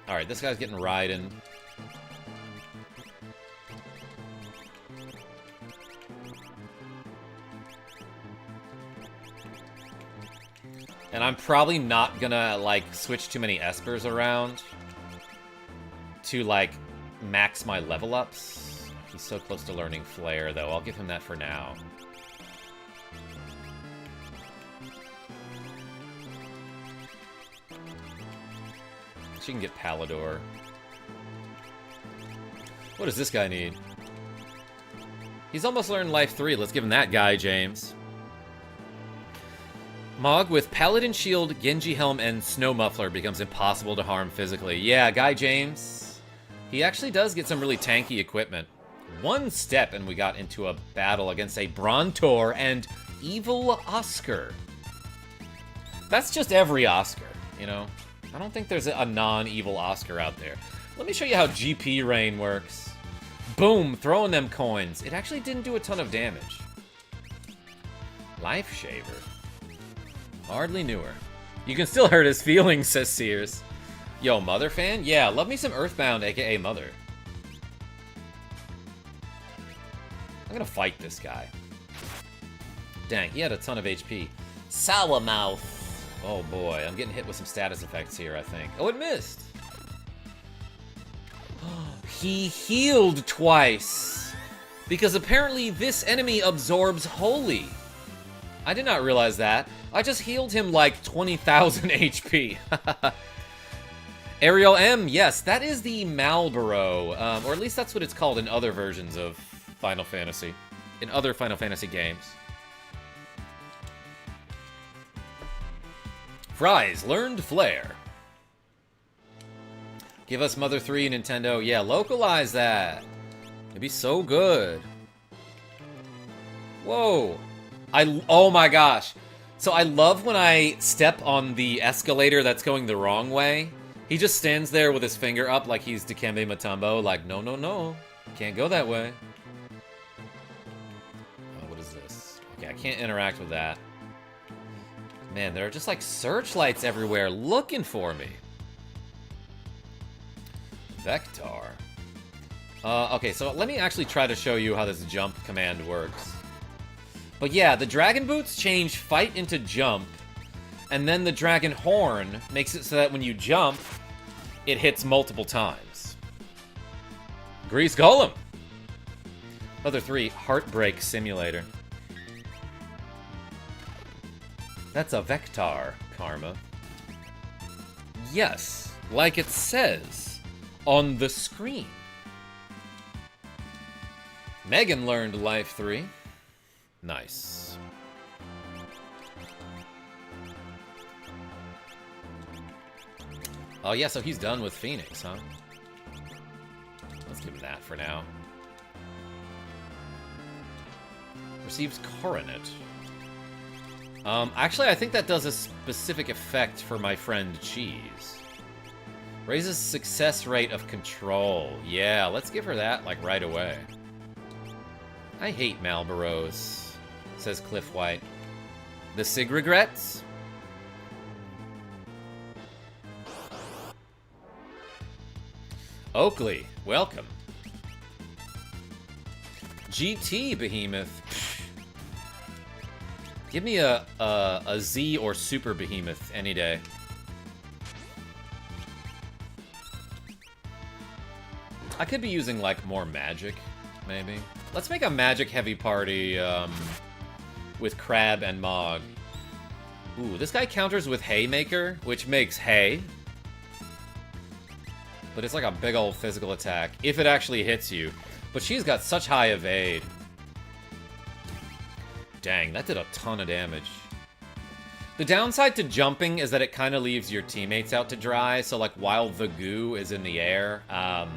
Alright, this guy's getting Raiden. And I'm probably not gonna, like, switch too many Espers around to, like, max my level ups. He's so close to learning Flare, though. I'll give him that for now. She can get Palador. What does this guy need? He's almost learned Life 3. Let's give him that guy, James. Mog with Paladin Shield, Genji Helm, and Snow Muffler becomes impossible to harm physically. Yeah, Guy James, he actually does get some really tanky equipment. One step and we got into a battle against a Brontor and Evil Oscar. That's just every Oscar, you know? I don't think there's a non-evil Oscar out there. Let me show you how GP Rain works. Boom, throwing them coins. It actually didn't do a ton of damage. Life Shaver. Hardly knew her. You can still hurt his feelings, says Sears. Yo, Mother fan? Yeah, love me some Earthbound, aka Mother. I'm gonna fight this guy. Dang, he had a ton of HP. Sour Mouth. Oh boy, I'm getting hit with some status effects here, I think. Oh, it missed. He healed twice. Because apparently this enemy absorbs Holy. I did not realize that. I just healed him like 20,000 HP. Ariel M, yes, that is the Malboro. Or at least that's what it's called in other versions of Final Fantasy. In other Final Fantasy games. Fries learned Flare. Give us Mother 3, Nintendo. Yeah, localize that. It'd be so good. Whoa. Oh my gosh. So I love when I step on the escalator that's going the wrong way. He just stands there with his finger up like he's Dikembe Mutombo, like, no, no, no. Can't go that way. Oh, what is this? Okay, I can't interact with that. Man, there are just like searchlights everywhere looking for me. Vector. Okay, so let me actually try to show you how this jump command works. But yeah, the Dragon Boots change Fight into Jump, and then the Dragon Horn makes it so that when you jump, it hits multiple times. Grease Golem! Mother 3, Heartbreak Simulator. That's a Vector, Karma. Yes, like it says on the screen. Megan learned Life 3. Nice. Oh yeah, so he's done with Phoenix, huh? Let's give him that for now. Receives Coronet. Actually, I think that does a specific effect for my friend Cheese. Raises success rate of control. Yeah, let's give her that, like, right away. I hate Malboros, says Cliff White. The Sig regrets? Oakley, welcome. GT Behemoth. Give me a Z or Super Behemoth any day. I could be using, like, more magic, maybe. Let's make a magic-heavy party, with Crab and Mog. Ooh, this guy counters with Haymaker, which makes hay. But it's like a big old physical attack, if it actually hits you. But she's got such high evade. Dang, that did a ton of damage. The downside to jumping is that it kind of leaves your teammates out to dry, so like while the goo is in the air, I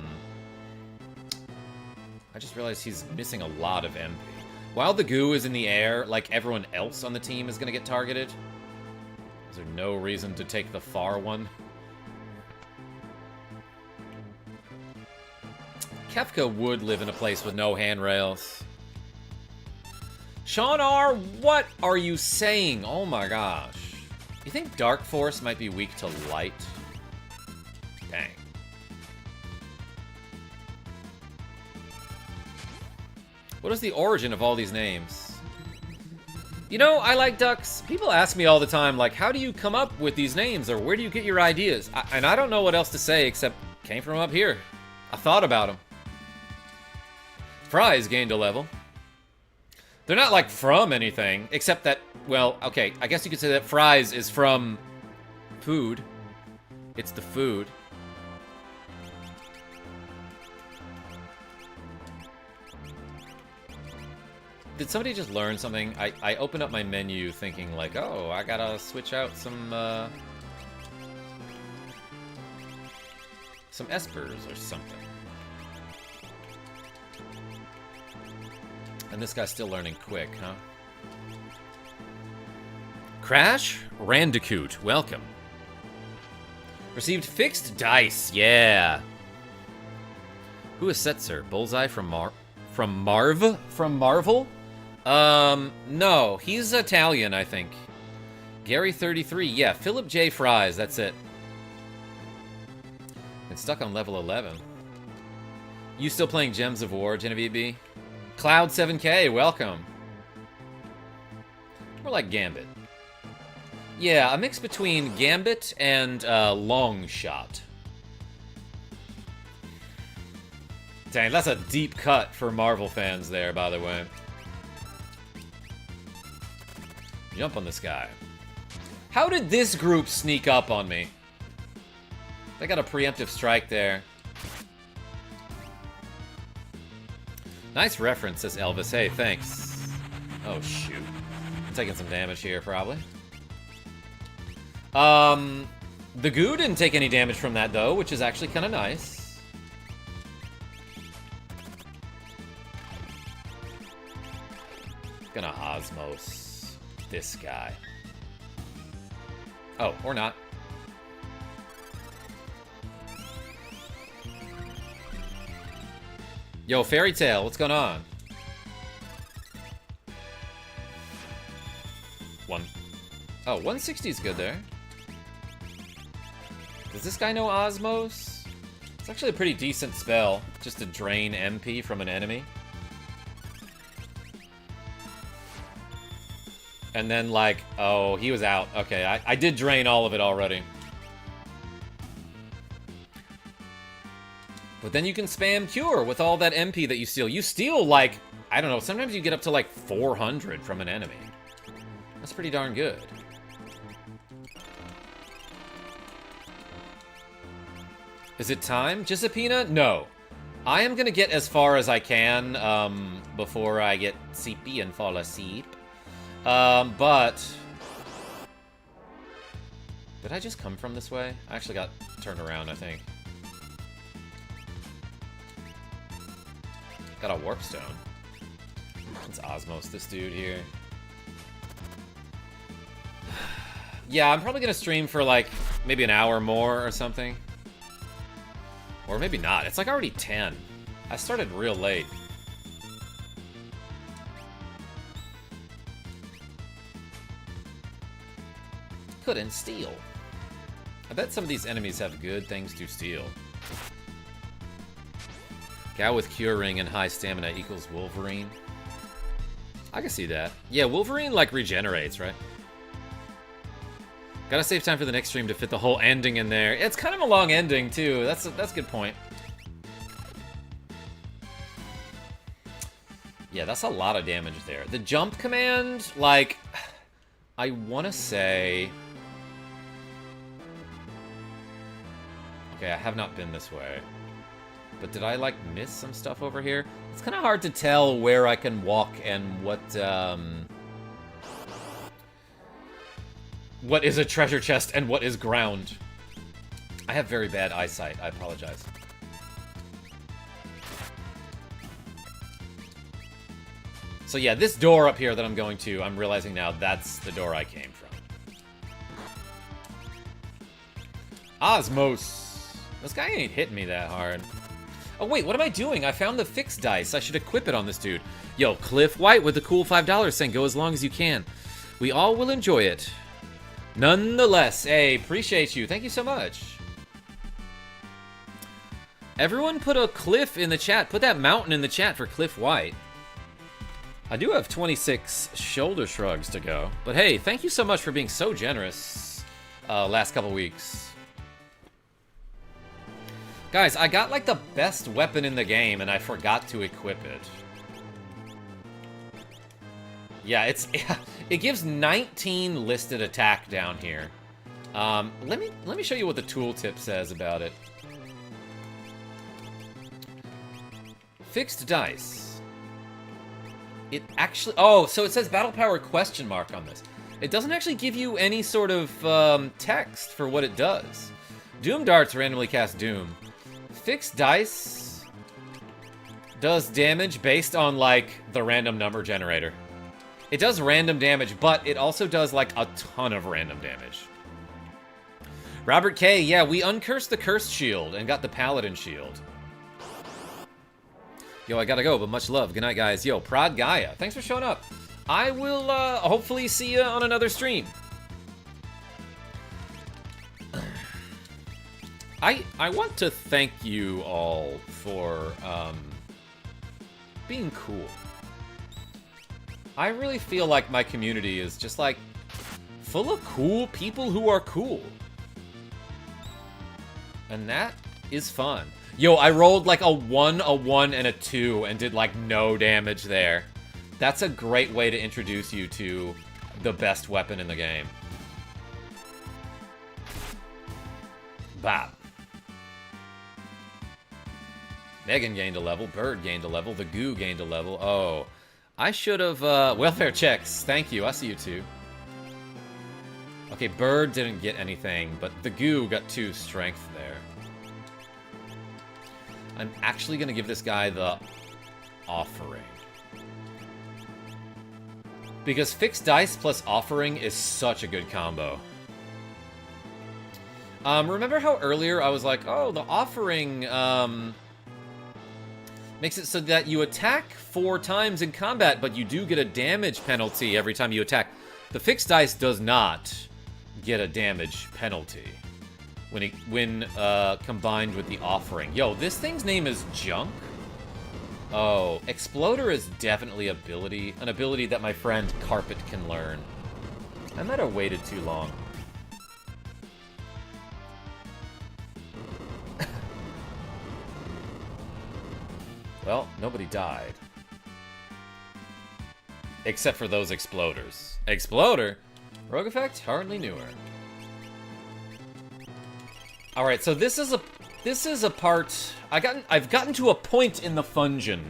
just realized he's missing a lot of MP. While the goo is in the air, like everyone else on the team is gonna get targeted. Is there no reason to take the far one? Kefka would live in a place with no handrails. Sean R., what are you saying? Oh my gosh. You think Dark Force might be weak to light? Dang. What is the origin of all these names? You know, I like ducks. People ask me all the time, like, how do you come up with these names, or where do you get your ideas? And I don't know what else to say except, came from up here. I thought about them. Fries gained a level. They're not, like, from anything, except that, well, okay, I guess you could say that Fries is from food. It's the food. Did somebody just learn something? I opened up my menu thinking, like, oh, I gotta switch out some espers or something. And this guy's still learning quick, huh? Crash Randicoot, welcome. Received fixed dice, yeah. Who is Setzer? Bullseye from Marvel? No, he's Italian, I think. Gary 33, yeah, Philip J. Fries, that's it. Been stuck on level 11. You still playing Gems of War, Genevieve B? Cloud 7K, welcome. More like Gambit. Yeah, a mix between Gambit and Long Shot. Dang, that's a deep cut for Marvel fans there, by the way. Jump on this guy. How did this group sneak up on me? They got a preemptive strike there. Nice reference, says Elvis. Hey, thanks. Oh, shoot. I'm taking some damage here, probably. The goo didn't take any damage from that, though, which is actually kind of nice. Gonna Osmos this guy. Oh, or not. Yo, Fairy Tail, what's going on? Oh, 160 is good there. Does this guy know Osmos? It's actually a pretty decent spell, just to drain MP from an enemy. And then, like, oh, he was out. Okay, I did drain all of it already. But then you can spam Cure with all that MP that you steal. You steal, like, I don't know, sometimes you get up to, like, 400 from an enemy. That's pretty darn good. Is it time? Giuseppina? No. I am gonna get as far as I can, before I get sleepy and fall asleep. But... Did I just come from this way? I actually got turned around, I think. Got a Warp Stone. Let's Osmos this dude here. Yeah, I'm probably gonna stream for like maybe an hour more or something. Or maybe not. It's like already 10. I started real late. Couldn't steal. I bet some of these enemies have good things to steal. Gal with Cure Ring and high stamina equals Wolverine. I can see that. Yeah, Wolverine, like, regenerates, right? Gotta save time for the next stream to fit the whole ending in there. It's kind of a long ending, too. That's a good point. Yeah, that's a lot of damage there. The jump command, like, I want to say... Okay, I have not been this way. But did I, like, miss some stuff over here? It's kind of hard to tell where I can walk and what is a treasure chest and what is ground. I have very bad eyesight. I apologize. So yeah, this door up here that I'm going to, I'm realizing now that's the door I came from. Osmos. This guy ain't hitting me that hard. Oh wait, what am I doing? I found the fixed dice. I should equip it on this dude. Yo, Cliff White with the cool $5 saying go as long as you can. We all will enjoy it. Nonetheless, hey, appreciate you. Thank you so much. Everyone put a Cliff in the chat. Put that mountain in the chat for Cliff White. I do have 26 shoulder shrugs to go. But hey, thank you so much for being so generous last couple weeks. Guys, I got like the best weapon in the game and I forgot to equip it. Yeah, it gives 19 listed attack down here. Let me show you what the tooltip says about it. Fixed dice. It actually... Oh, so it says battle power question mark on this. It doesn't actually give you any sort of text for what it does. Doom darts randomly cast Doom. Fixed dice does damage based on, like, the random number generator. It does random damage, but it also does, like, a ton of random damage. Robert K., yeah, we uncursed the cursed shield and got the paladin shield. Yo, I gotta go, but much love. Good night, guys. Yo, Prod Gaia, thanks for showing up. I will hopefully see you on another stream. I want to thank you all for being cool. I really feel like my community is just like full of cool people who are cool. And that is fun. Yo, I rolled like a 1, a 1, and a 2 and did like no damage there. That's a great way to introduce you to the best weapon in the game. Bop. Megan gained a level, Bird gained a level, the Goo gained a level. Oh, I should have, welfare checks. Thank you, I see you too. Okay, Bird didn't get anything, but the Goo got 2 strength there. I'm actually gonna give this guy the offering. Because fixed dice plus offering is such a good combo. Remember how earlier I was like, oh, the offering, makes it so that you attack 4 times in combat, but you do get a damage penalty every time you attack. The fixed dice does not get a damage penalty when combined with the offering. Yo, this thing's name is Junk? Oh, Exploder is definitely an ability that my friend Carpet can learn. I might have waited too long. Well, nobody died. Except for those Exploders. Exploder? Rogue effect? Hardly knew her. Alright, so this is a part... I've gotten to a point in the Fungeon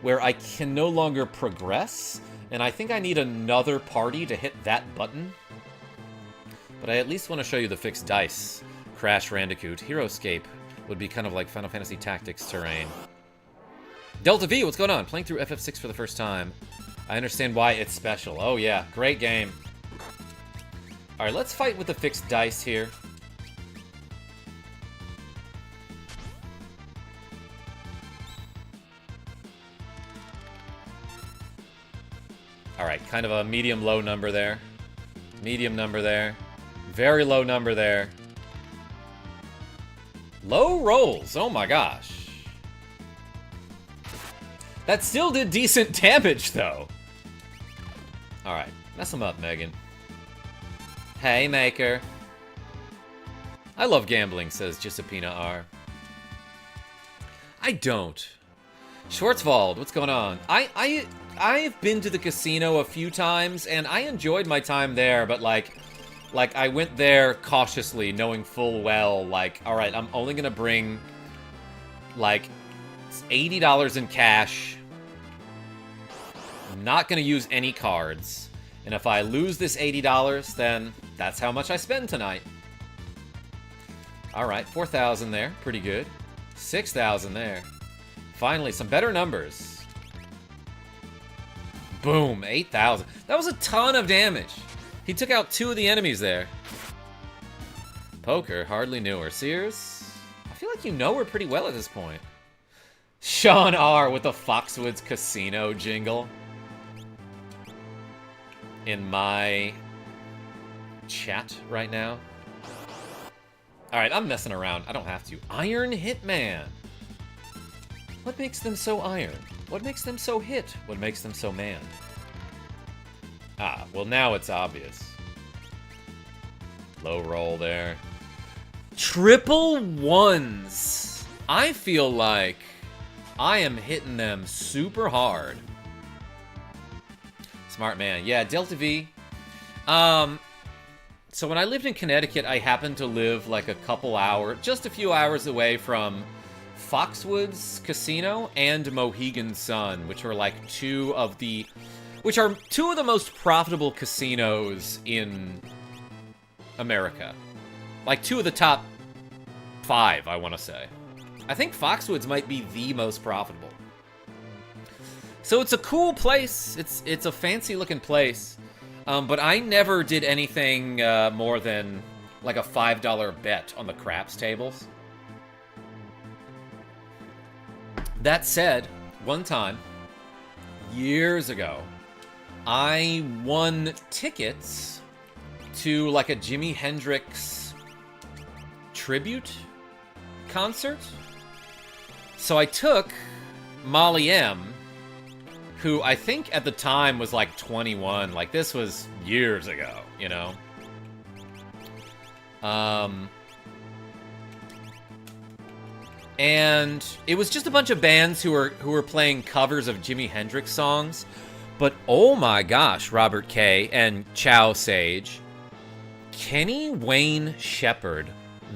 where I can no longer progress, and I think I need another party to hit that button. But I at least want to show you the fixed dice. Crash Bandicoot. Heroescape would be kind of like Final Fantasy Tactics terrain. Delta V, what's going on? Playing through FF6 for the first time. I understand why it's special. Oh yeah, great game. Alright, let's fight with the fixed dice here. Alright, kind of a medium-low number there. Medium number there. Very low number there. Low rolls, oh my gosh. That still did decent damage, though. Alright, mess him up, Megan. Hey, Maker. I love gambling, says Giuseppina R. I don't. Schwartzwald, what's going on? I've been to the casino a few times, and I enjoyed my time there, but like I went there cautiously, knowing full well, like, alright, I'm only gonna bring, like, $80 in cash. I'm not gonna use any cards. And if I lose this $80, then that's how much I spend tonight. Alright, 4,000 there. Pretty good. 6,000 there. Finally, some better numbers. Boom, 8,000. That was a ton of damage. He took out 2 of the enemies there. Poker, hardly knew her. Sears, I feel like you know her pretty well at this point. Sean R. with the Foxwoods Casino jingle. In my chat right now. Alright, I'm messing around. I don't have to. Iron Hitman. What makes them so iron? What makes them so hit? What makes them so man? Ah, well now it's obvious. Low roll there. Triple ones. I feel like I am hitting them super hard. Smart man. Yeah, Delta V. So when I lived in Connecticut, I happened to live like a couple hours, just a few hours away from Foxwoods Casino and Mohegan Sun, which are like two of the most profitable casinos in America. Like 2 of the top 5, I want to say. I think Foxwoods might be the most profitable. So it's a cool place. It's a fancy looking place. But I never did anything more than like a $5 bet on the craps tables. That said, one time, years ago, I won tickets to like a Jimi Hendrix tribute concert. So I took Molly M, who I think at the time was like 21. Like, this was years ago, you know? And it was just a bunch of bands who were playing covers of Jimi Hendrix songs. But oh my gosh, Robert K. and Chow Sage, Kenny Wayne Shepherd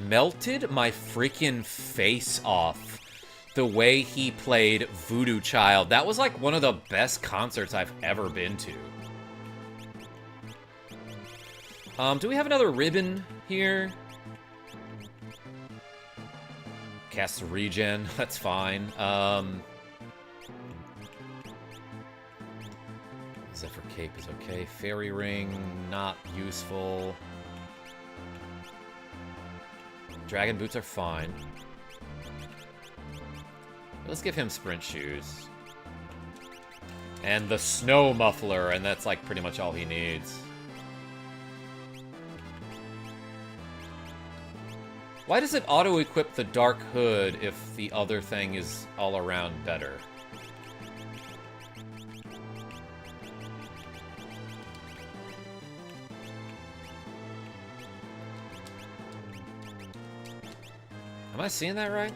melted my freaking face off the way he played Voodoo Child. That was like one of the best concerts I've ever been to. Do we have another ribbon here? Cast a regen, that's fine. Zephyr Cape is okay. Fairy Ring, not useful. Dragon Boots are fine. Let's give him Sprint Shoes. And the Snow Muffler, and that's like pretty much all he needs. Why does it auto-equip the Dark Hood if the other thing is all around better? Am I seeing that right?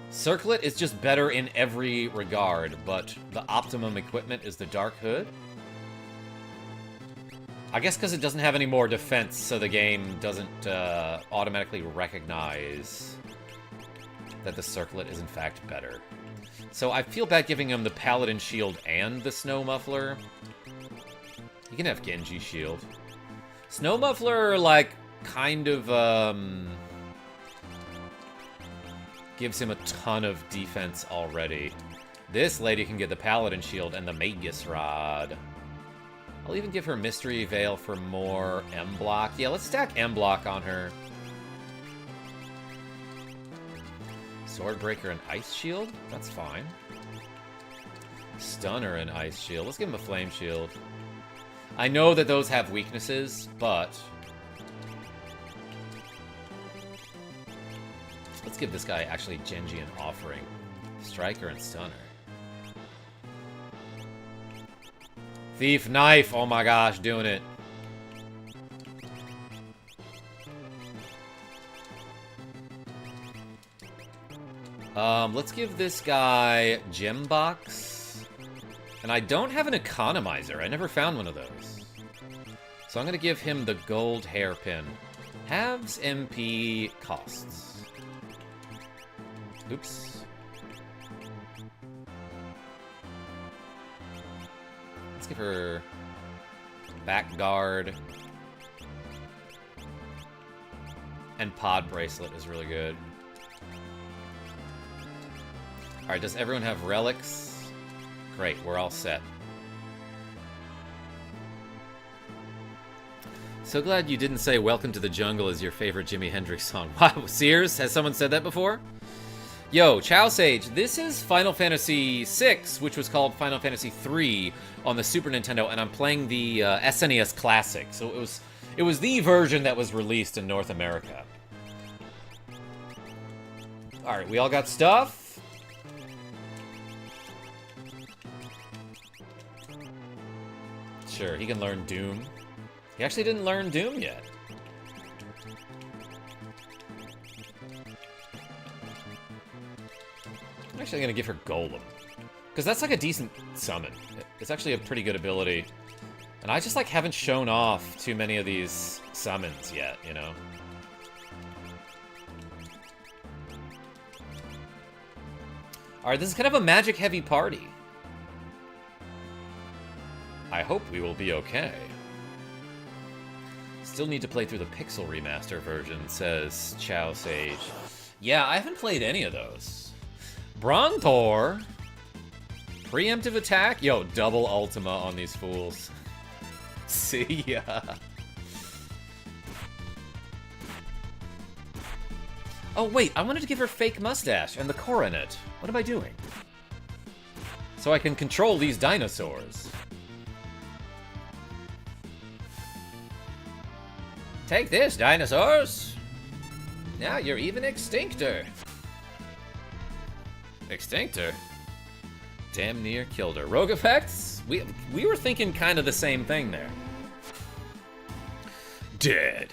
Circlet is just better in every regard, but the optimum equipment is the Dark Hood? I guess because it doesn't have any more defense, so the game doesn't automatically recognize that the Circlet is in fact better. So I feel bad giving him the Paladin Shield and the Snow Muffler. He can have Genji Shield. Snow Muffler, like, kind of, gives him a ton of defense already. This lady can get the Paladin Shield and the Magus Rod. I'll even give her Mystery Veil for more M-Block. Yeah, let's stack M-Block on her. Swordbreaker and Ice Shield? That's fine. Stunner and Ice Shield. Let's give him a Flame Shield. I know that those have weaknesses, but let's give this guy actually Genji an Offering. Striker and Stunner. Thief knife. Oh my gosh, doing it. Let's give this guy gem box. And I don't have an economizer. I never found one of those. So I'm gonna give him the gold hairpin. Halves MP costs. Oops. Let's give her back guard. And pod bracelet is really good. Alright, does everyone have relics? Great, we're all set. So glad you didn't say Welcome to the Jungle is your favorite Jimi Hendrix song. Wow, Sears? Has someone said that before? Yo, Chow Sage, this is Final Fantasy VI, which was called Final Fantasy III on the Super Nintendo, and I'm playing the SNES Classic. So it was the version that was released in North America. Alright, we all got stuff? Sure, he can learn Doom. He actually didn't learn Doom yet. I'm actually gonna give her Golem. Because that's like a decent summon. It's actually a pretty good ability. And I just like haven't shown off too many of these summons yet, you know? Alright, this is kind of a magic-heavy party. I hope we will be okay. Still need to play through the Pixel Remaster version, says Chow Sage. Yeah, I haven't played any of those. Brontor! Preemptive attack? Yo, double Ultima on these fools. See ya. Oh, wait, I wanted to give her fake mustache and the coronet. What am I doing? So I can control these dinosaurs. Take this, dinosaurs! Now you're even extinctor. Extinctor? Damn near killed her. Rogue effects? We were thinking kind of the same thing there. Dead.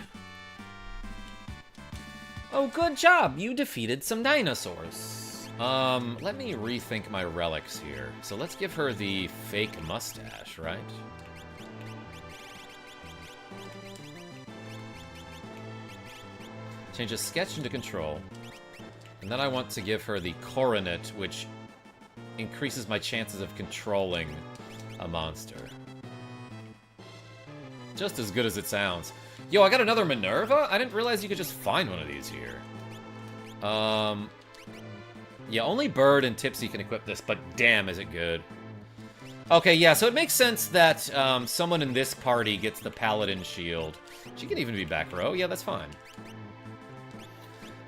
Oh, good job! You defeated some dinosaurs. Let me rethink my relics here. So let's give her the fake mustache, right? Change a sketch into control. And then I want to give her the coronet, which increases my chances of controlling a monster. Just as good as it sounds. Yo, I got another Minerva? I didn't realize you could just find one of these here. Yeah, only Bird and Tipsy can equip this, but damn, is it good. Okay, yeah, so it makes sense that someone in this party gets the Paladin shield. She can even be back row. Yeah, that's fine.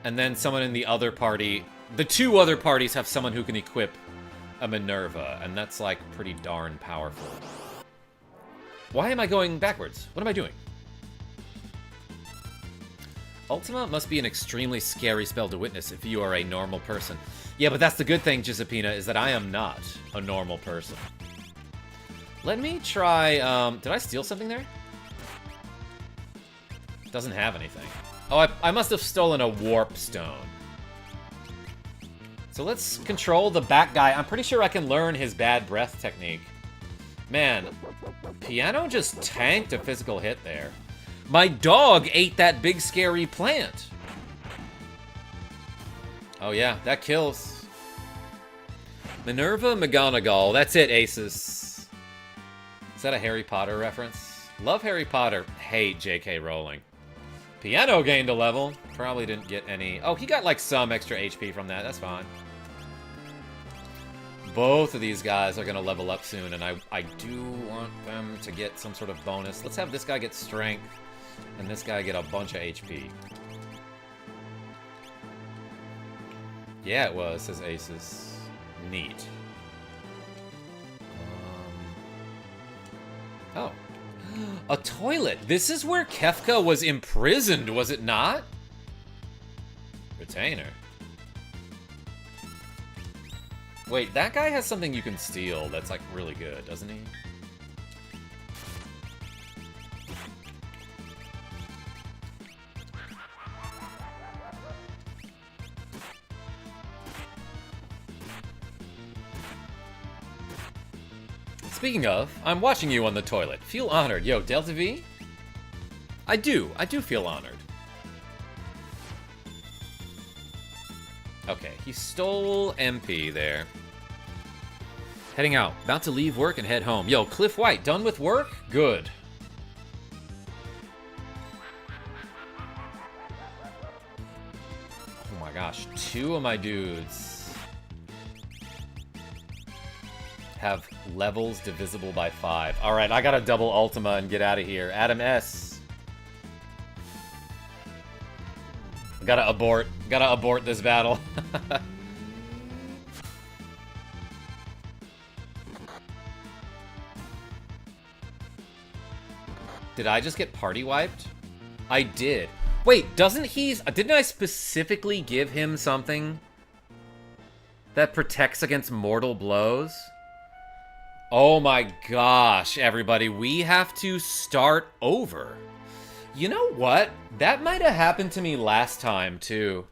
And then someone in the other party... The two other parties have someone who can equip a Minerva, and that's, like, pretty darn powerful. Why am I going backwards? What am I doing? Ultima must be an extremely scary spell to witness if you are a normal person. Yeah, but that's the good thing, Giuseppina, is that I am not a normal person. Let me try... did I steal something there? Doesn't have anything. Oh, I must have stolen a warp stone. So let's control the back guy. I'm pretty sure I can learn his bad breath technique. Man, Piano just tanked a physical hit there. My dog ate that big scary plant. Oh yeah, that kills. Minerva McGonagall. That's it, Aces. Is that a Harry Potter reference? Love Harry Potter. Hate J.K. Rowling. Piano gained a level. Probably didn't get any... Oh, he got, like, some extra HP from that. That's fine. Both of these guys are going to level up soon, and I do want them to get some sort of bonus. Let's have this guy get strength, and this guy get a bunch of HP. Yeah, it was, says Aces. Neat. Oh. A toilet! This is where Kefka was imprisoned, was it not? Retainer. Wait, that guy has something you can steal that's, like, really good, doesn't he? Speaking of, I'm watching you on the toilet. Feel honored. Yo, Delta V? I do feel honored. Okay, he stole MP there. Heading out. About to leave work and head home. Yo, Cliff White, done with work? Good. Oh my gosh, 2 of my dudes have levels divisible by 5. Alright, I gotta double Ultima and get out of here. Adam S. Gotta abort this battle. Did I just get party wiped? I did. Wait, didn't I specifically give him something that protects against mortal blows? Oh my gosh, everybody, we have to start over. You know what? That might have happened to me last time, too.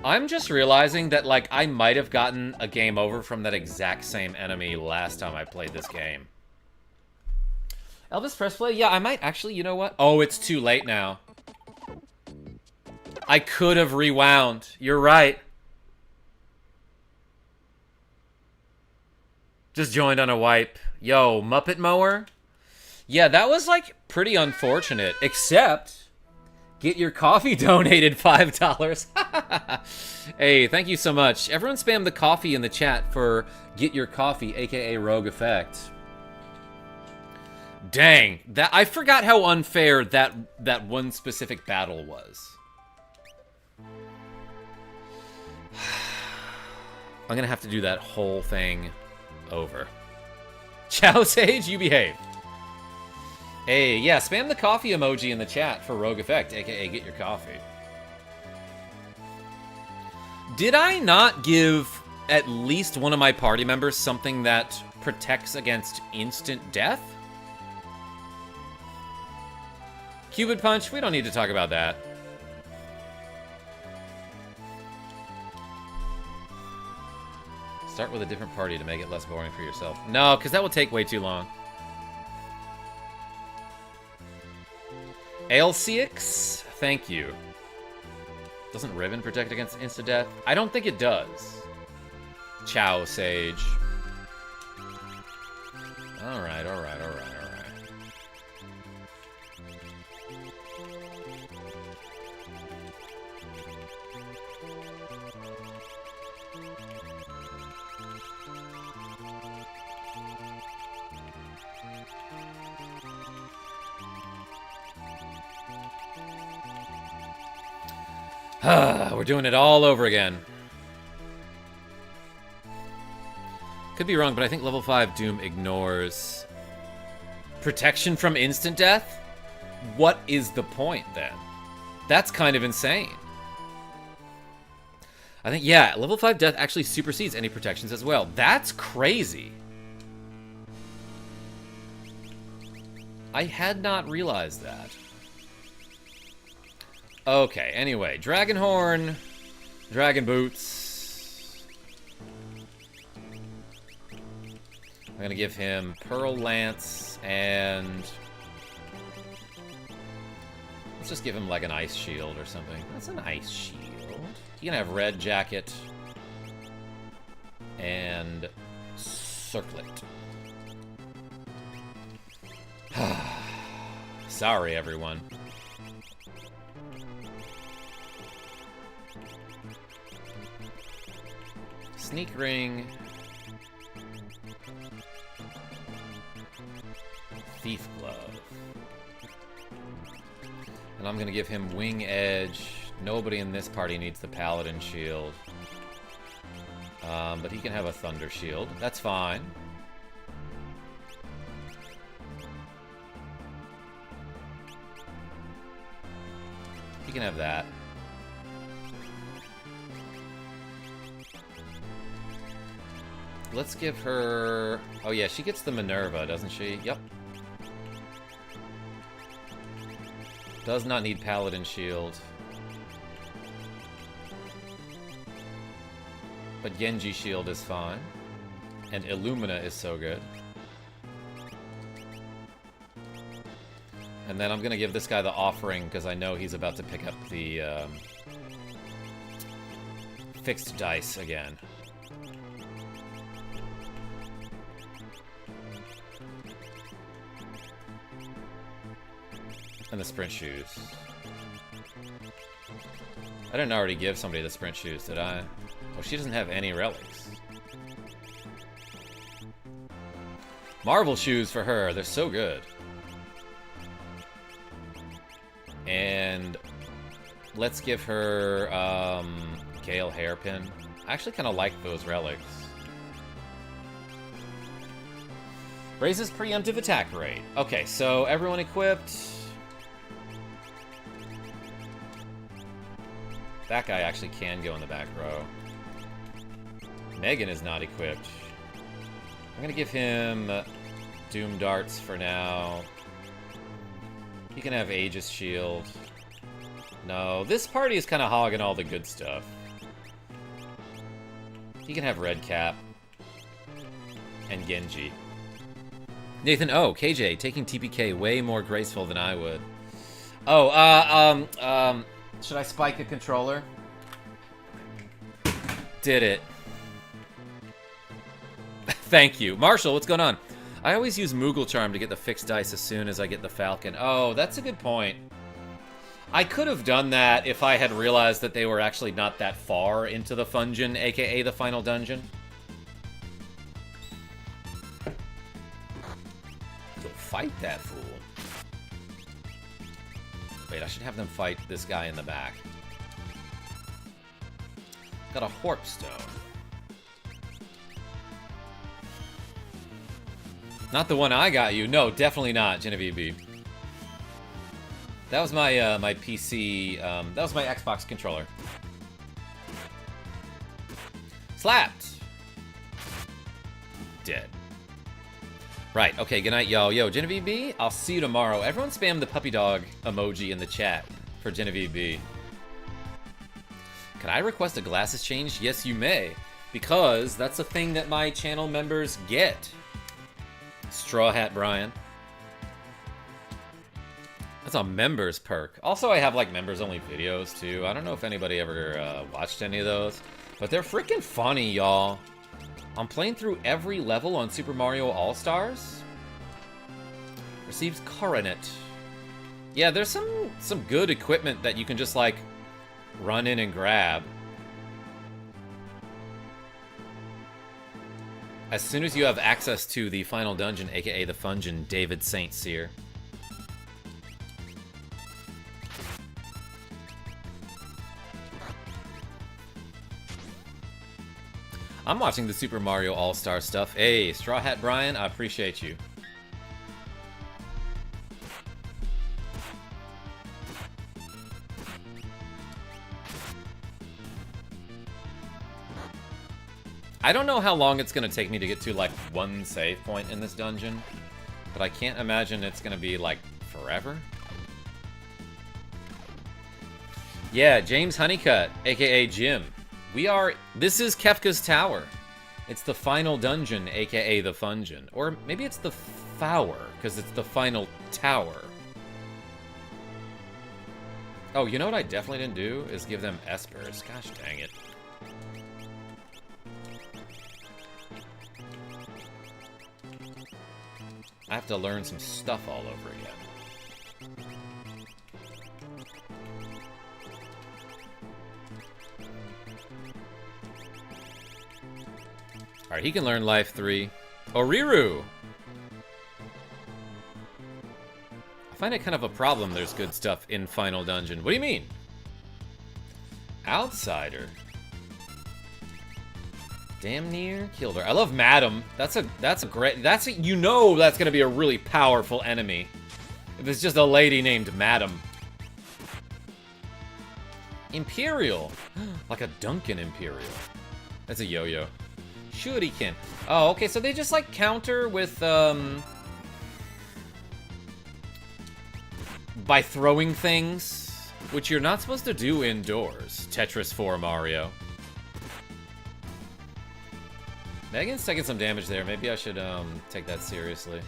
I'm just realizing that, like, I might have gotten a game over from that exact same enemy last time I played this game. Elvis press play? Yeah, I might actually, you know what? Oh, it's too late now. I could have rewound. You're right. Just joined on a wipe. Yo, Muppet Mower? Yeah, that was, like, pretty unfortunate. Except, get your coffee donated $5. Hey, thank you so much. Everyone spam the coffee in the chat for Get Your Coffee, aka Rogue Effect. Dang, I forgot how unfair that one specific battle was. I'm gonna have to do that whole thing over. Ciao, Sage, you behave. Hey, yeah, spam the coffee emoji in the chat for Rogue Effect, aka Get Your Coffee. Did I not give at least one of my party members something that protects against instant death? Cupid Punch, we don't need to talk about that. Start with a different party to make it less boring for yourself. No, because that will take way too long. Alcix, thank you. Doesn't Riven protect against insta-death? I don't think it does. Ciao, Sage. Alright, alright, alright, alright. We're doing it all over again. Could be wrong, but I think level 5 Doom ignores protection from instant death? What is the point, then? That's kind of insane. I think, yeah, level 5 death actually supersedes any protections as well. That's crazy. I had not realized that. Okay, anyway, Dragon Horn, Dragon Boots. I'm gonna give him Pearl Lance, and let's just give him like an Ice Shield or something. That's an Ice Shield. He can have Red Jacket and Circlet. Sorry, everyone. Sneak Ring. Thief Glove. And I'm gonna give him Wing Edge. Nobody in this party needs the Paladin Shield. But he can have a Thunder Shield. That's fine. He can have that. Let's give her... Oh yeah, she gets the Minerva, doesn't she? Yep. Does not need Paladin Shield. But Genji Shield is fine. And Illumina is so good. And then I'm gonna give this guy the offering because I know he's about to pick up the fixed dice again. And the sprint shoes. I didn't already give somebody the sprint shoes, did I? Oh, she doesn't have any relics. Marvel shoes for her. They're so good. And let's give her Gale hairpin. I actually kind of like those relics. Raises preemptive attack rate. Okay, so everyone equipped. That guy actually can go in the back row. Megan is not equipped. I'm gonna give him Doom Darts for now. He can have Aegis Shield. No, this party is kind of hogging all the good stuff. He can have Red Cap. And Genji. Nathan, oh, KJ, taking TPK way more graceful than I would. Oh, should I spike a controller? Did it. Thank you. Marshall, what's going on? I always use Moogle Charm to get the fixed dice as soon as I get the Falcon. Oh, that's a good point. I could have done that if I had realized that they were actually not that far into the Fungeon, aka the final dungeon. Go fight that fool. Wait, I should have them fight this guy in the back. Got a Horp Stone. Not the one I got you. No, definitely not, Genevieve B. That was my my PC. That was my Xbox controller. Slapped. Dead. Right. Okay. Good night, y'all. Yo, Genevieve B. I'll see you tomorrow. Everyone spam the puppy dog emoji in the chat for Genevieve B. Can I request a glasses change? Yes, you may, because that's a thing that my channel members get. Straw Hat Brian. That's a members perk. Also, I have like members only videos too. I don't know if anybody ever watched any of those, but they're freaking funny, y'all. I'm playing through every level on Super Mario All-Stars. Receives Coronet. Yeah, there's some good equipment that you can just like run in and grab. As soon as you have access to the final dungeon, aka the Fungeon, David St. Cyr. I'm watching the Super Mario All-Star stuff. Hey, Straw Hat Brian, I appreciate you. I don't know how long it's going to take me to get to, like, one save point in this dungeon, but I can't imagine it's going to be, like, forever. Yeah, James Honeycutt, aka Jim. This is Kefka's Tower. It's the final dungeon, aka the Fungeon. Or maybe it's the Fower, because it's the final tower. Oh, you know what I definitely didn't do? Is give them Espers. Gosh dang it. I have to learn some stuff all over again. Alright, he can learn Life 3. Oriru! I find it kind of a problem there's good stuff in Final Dungeon. What do you mean? Outsider. Damn near killed her. I love Madam. That's a great, you know that's gonna be a really powerful enemy. If it's just a lady named Madam. Imperial. Like a Duncan Imperial. That's a yo-yo. Shuriken. Oh, okay, so they just like counter with, by throwing things, which you're not supposed to do indoors. Tetris 4 Mario. Megan's taking some damage there. Maybe I should take that seriously.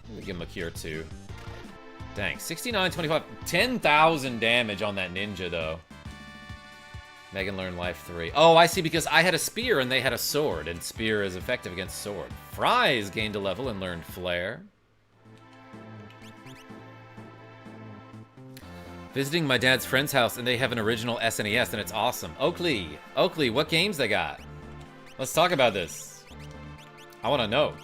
Let me give him a cure too. Dang, 69, 25, 10,000 damage on that ninja though. Megan learned life 3. Oh, I see, because I had a spear and they had a sword, and spear is effective against sword. Fries gained a level and learned flare. Visiting my dad's friend's house and they have an original SNES and it's awesome. Oakley, what games they got? Let's talk about this. I want to know.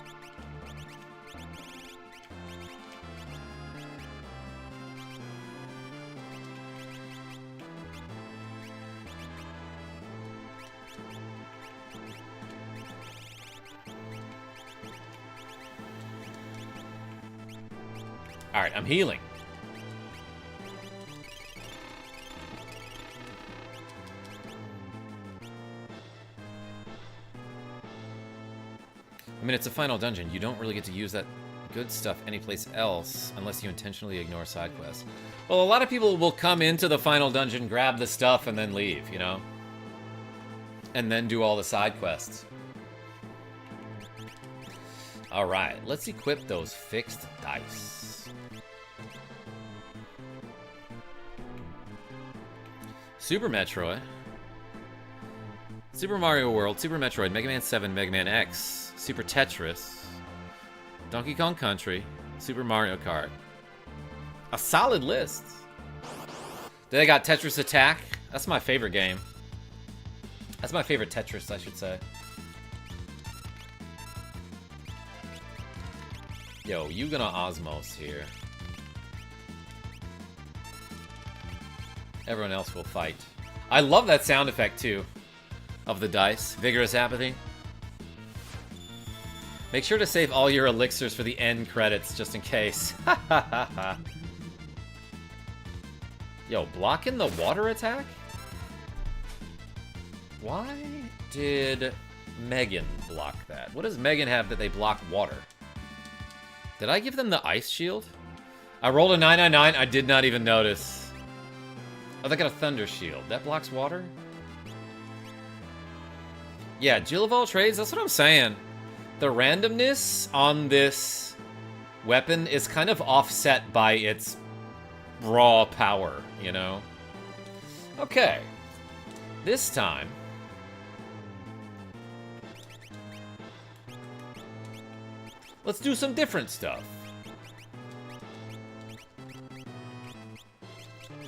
Alright, I'm healing. I mean, it's a final dungeon. You don't really get to use that good stuff anyplace else unless you intentionally ignore side quests. Well, a lot of people will come into the final dungeon, grab the stuff, and then leave, you know? And then do all the side quests. Alright, let's equip those fixed dice. Super Metroid. Super Mario World, Super Metroid, Mega Man 7, Mega Man X, Super Tetris, Donkey Kong Country, Super Mario Kart. A solid list. Then I got Tetris Attack. That's my favorite game. That's my favorite Tetris, I should say. Yo, you gonna Osmos here. Everyone else will fight. I love that sound effect, too. Of the dice. Vigorous Apathy. Make sure to save all your elixirs for the end credits, just in case. Yo, blocking the water attack? Why did Megan block that? What does Megan have that they block water? Did I give them the ice shield? I rolled a 999. I did not even notice. Oh, they got a thunder shield. That blocks water? Yeah, Jill of all trades, that's what I'm saying. The randomness on this weapon is kind of offset by its raw power, you know? Okay. This time... let's do some different stuff.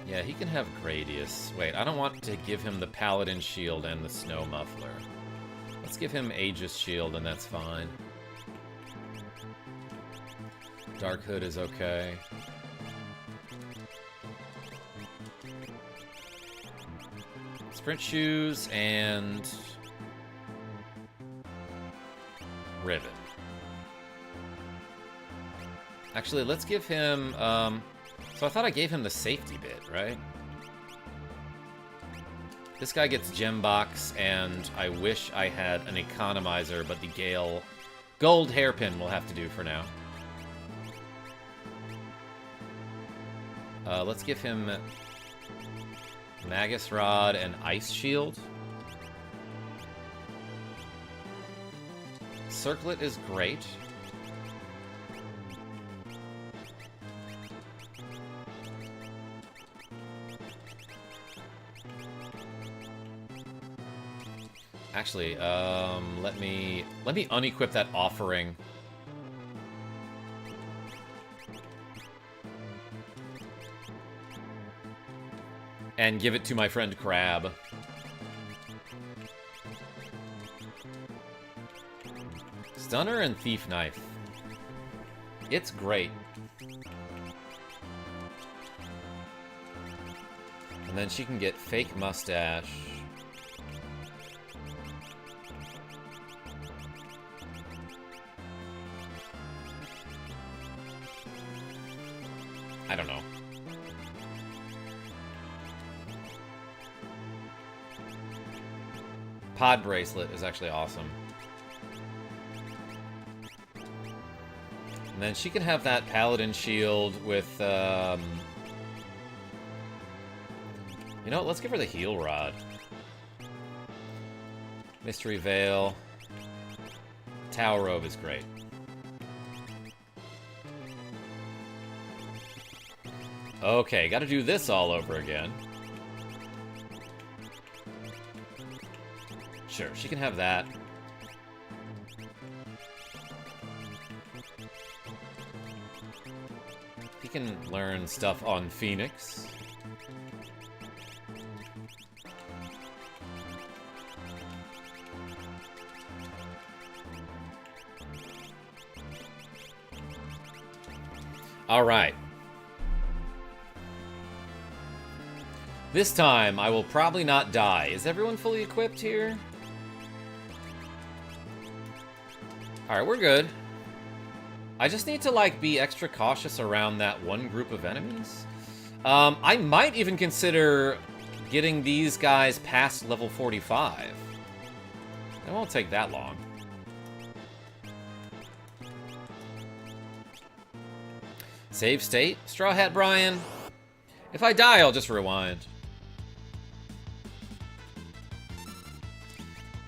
Yeah, he can have Gradius. Wait, I don't want to give him the Paladin Shield and the Snow Muffler. Let's give him Aegis Shield, and that's fine. Dark Hood is okay. Sprint Shoes and... Rivet. Actually, let's give him... so I thought I gave him the safety bit, right? This guy gets Gem Box, and I wish I had an economizer, but the Gale Gold Hairpin will have to do for now. Let's give him Magus Rod and Ice Shield. Circlet is great. Actually, let me unequip that offering. And give it to my friend Crab. Stunner and Thief Knife. It's great. And then she can get Fake Mustache. I don't know. Pod Bracelet is actually awesome. And then she can have that Paladin Shield with, you know what, let's give her the Heal Rod. Mystery Veil. Tower Rove is great. Okay, gotta do this all over again. Sure, she can have that. He can learn stuff on Phoenix. All right. This time, I will probably not die. Is everyone fully equipped here? Alright, we're good. I just need to, like, be extra cautious around that one group of enemies. I might even consider getting these guys past level 45. It won't take that long. Save state? Straw Hat Brian? If I die, I'll just rewind.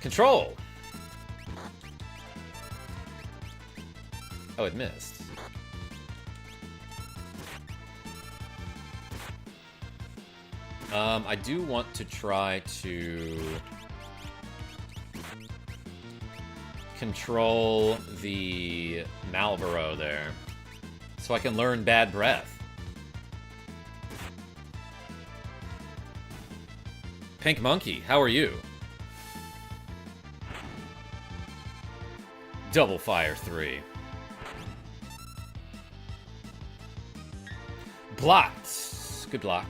Control! Oh, it missed. I do want to try to control the Malboro there, so I can learn Bad Breath. Pink Monkey, how are you? Double Fire 3. Blocked. Good block.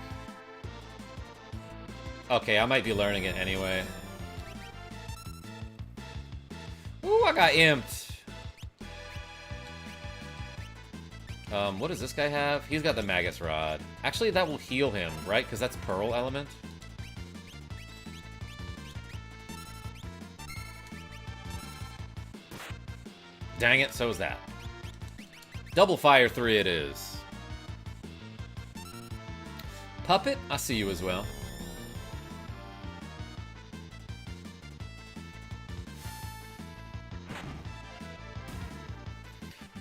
Okay, I might be learning it anyway. Ooh, I got imped. What does this guy have? He's got the Magus Rod. Actually, that will heal him, right? Because that's Pearl Element. Dang it, so is that. Double Fire 3 it is. Puppet, I see you as well.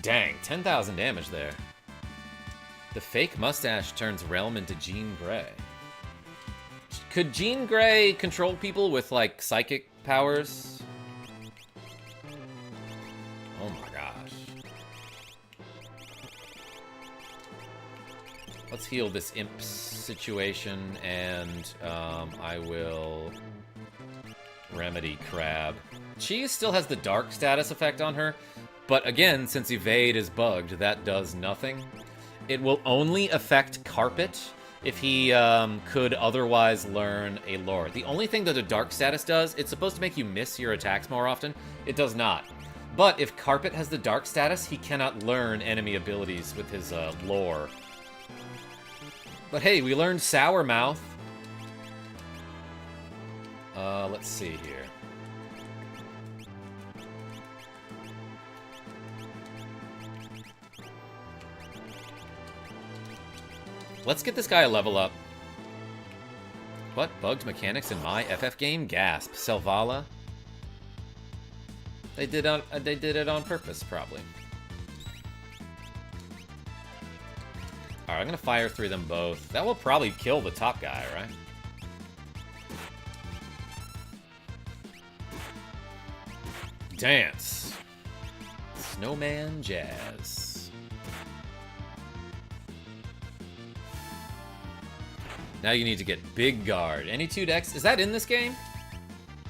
Dang, 10,000 damage there. The fake mustache turns Realm into Jean Grey. Could Jean Grey control people with, like, psychic powers? Oh my gosh. Let's heal this imp situation, and I will remedy Crab. She still has the dark status effect on her, but again, since Evade is bugged, that does nothing. It will only affect Carpet if he could otherwise learn a lore. The only thing that the dark status does, it's supposed to make you miss your attacks more often. It does not. But if Carpet has the dark status, he cannot learn enemy abilities with his lore. But hey, we learned Sour Mouth. Let's see here. Let's get this guy a level up. What? Bugged mechanics in my FF game? Gasp. Selvala? They did it on purpose, probably. Alright, I'm gonna fire through them both. That will probably kill the top guy, right? Dance. Snowman Jazz. Now you need to get Big Guard. Any 2 decks? Is that in this game?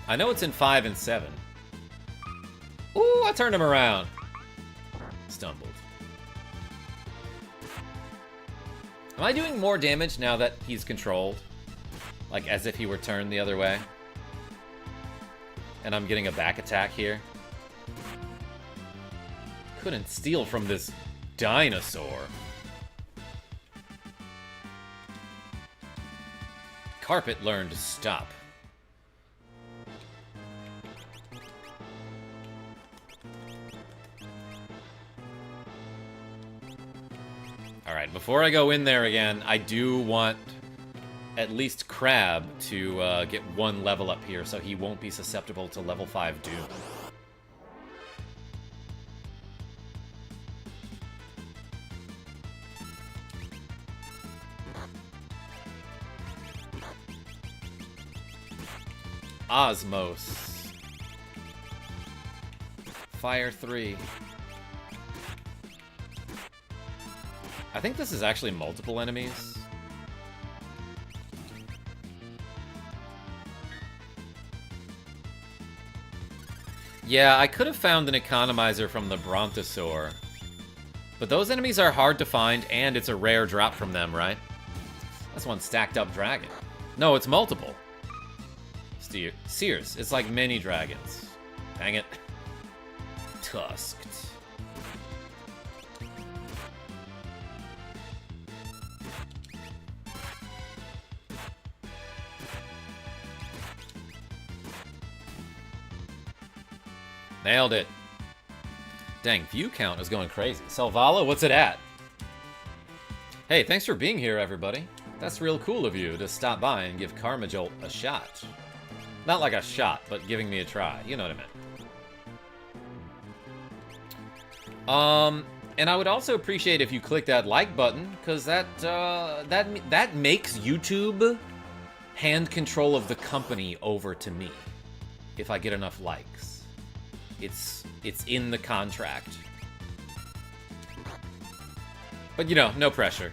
I know it's in 5 and 7. Ooh, I turned him around. Stumbled. Am I doing more damage now that he's controlled? Like, as if he were turned the other way? And I'm getting a back attack here? Couldn't steal from this dinosaur. Carpet learned to stop. Alright, before I go in there again, I do want at least Crab to get 1 level up here so he won't be susceptible to level 5 Doom. Osmos. Fire 3. I think this is actually multiple enemies. Yeah, I could have found an economizer from the Brontosaur. But those enemies are hard to find, and it's a rare drop from them, right? That's one stacked up dragon. No, it's multiple. Sears. It's like mini dragons. Dang it. Tusked. Nailed it. Dang, view count is going crazy. Selvala, what's it at? Hey, thanks for being here, everybody. That's real cool of you to stop by and give KarmaJolt a shot. Not like a shot, but giving me a try. You know what I meant. And I would also appreciate if you click that like button, because that makes YouTube hand control of the company over to me if I get enough likes. It's in the contract. But, you know, no pressure.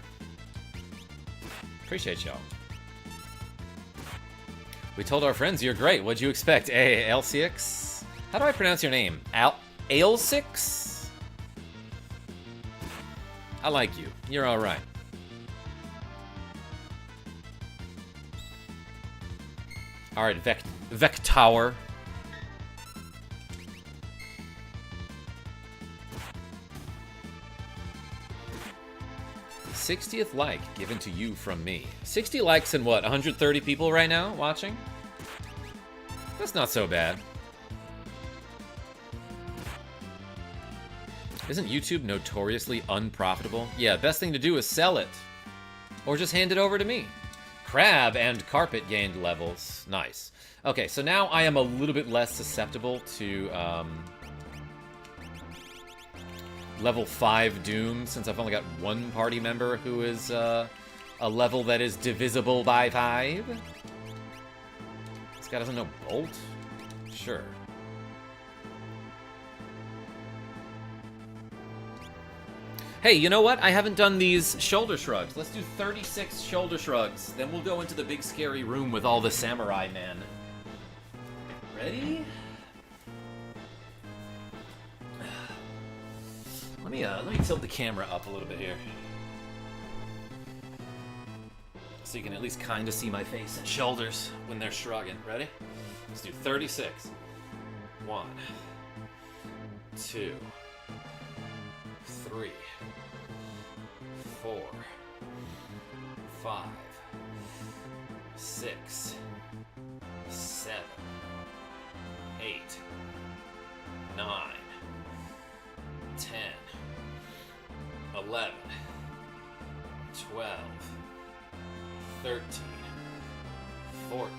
Appreciate y'all. We told our friends you're great. What'd you expect? Hey, L6? How do I pronounce your name? Ale6? I like you. You're alright. Alright, Vectower. 60th like given to you from me. 60 likes and what, 130 people right now watching? That's not so bad. Isn't YouTube notoriously unprofitable? Yeah, best thing to do is sell it. Or just hand it over to me. Crab and carpet gained levels. Nice. Okay, so now I am a little bit less susceptible to level 5 Doom, since I've only got one party member who is a level that is divisible by 5. This guy doesn't know Bolt? Sure. Hey, you know what? I haven't done these shoulder shrugs. Let's do 36 shoulder shrugs. Then we'll go into the big scary room with all the samurai men. Ready? Let me tilt the camera up a little bit here, so you can at least kind of see my face and shoulders when they're shrugging. Ready? Let's do 36. 1, 2, 3, 4, 5, 6, 7, 8, 9, 10, 11, 12, 13, 14,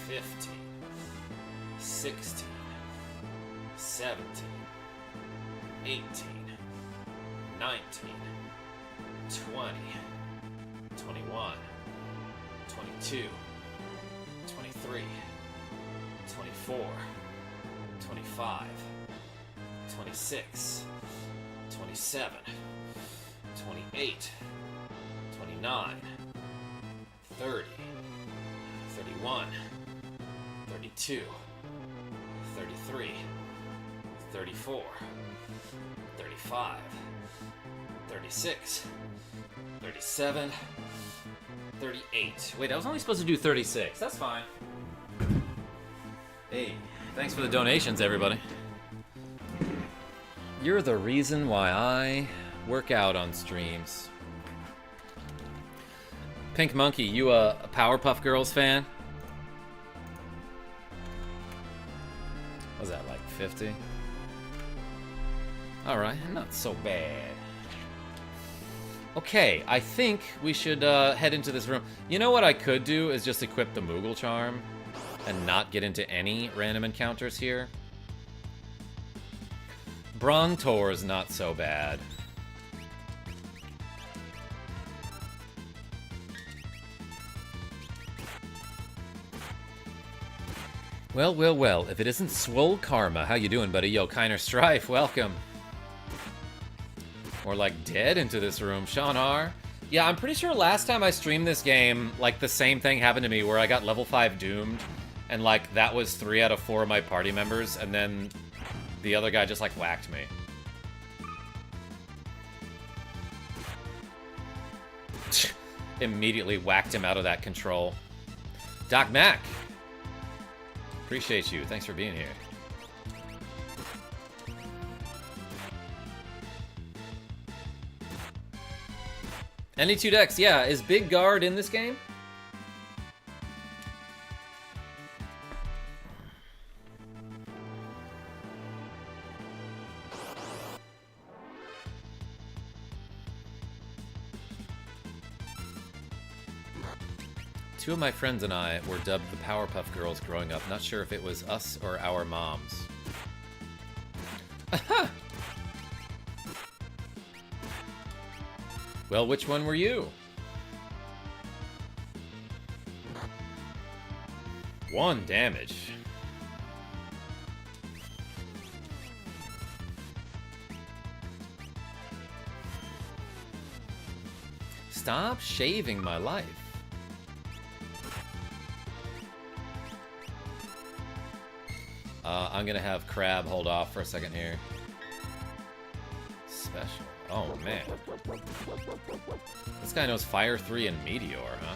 15, 16, 17, 18, 19, 20, 21, 22, 23, 24, 25, 26, 27, 28, 29, 30, 31, 32, 33, 34, 35, 36, 37, 38. Wait, I was only supposed to do 36. That's fine. Hey, thanks for the donations, everybody. You're the reason why I work out on streams. Pink Monkey, you a Powerpuff Girls fan? Was that like 50? Alright, not so bad. Okay, I think we should head into this room. You know what I could do is just equip the Moogle Charm and not get into any random encounters here. Brontor is not so bad. Well, well, well, if it isn't Swole Karma, how you doing, buddy? Yo, Kiner Strife, welcome. Or like dead into this room, Sean R. Yeah, I'm pretty sure last time I streamed this game, like the same thing happened to me where I got level 5 doomed, and like that was 3 out of 4 of my party members, and then the other guy just like whacked me. Immediately whacked him out of that control. Doc Mac. Appreciate you. Thanks for being here. NE2 Dex, yeah. Is Big Guard in this game? Two of my friends and I were dubbed the Powerpuff Girls growing up. Not sure if it was us or our moms. Aha! Well, which one were you? 1 damage. Stop shaving my life. I'm gonna have Crab hold off for a second here. Special. Oh, man. This guy knows Fire 3 and Meteor, huh?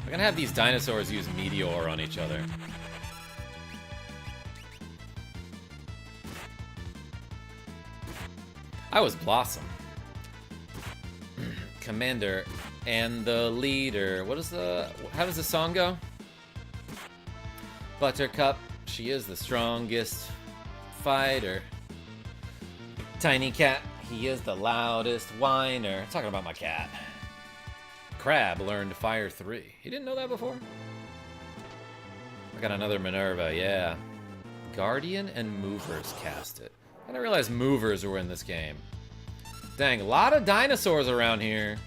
We're gonna have these dinosaurs use Meteor on each other. I was Blossom. Commander and the leader. What is the... How does the song go? Buttercup, she is the strongest fighter. Tiny cat, he is the loudest whiner. Talking about my cat. Crab learned Fire 3. You didn't know that before? I got another Minerva, yeah. Guardian and Movers cast it. I didn't realize Movers were in this game. Dang, a lot of dinosaurs around here.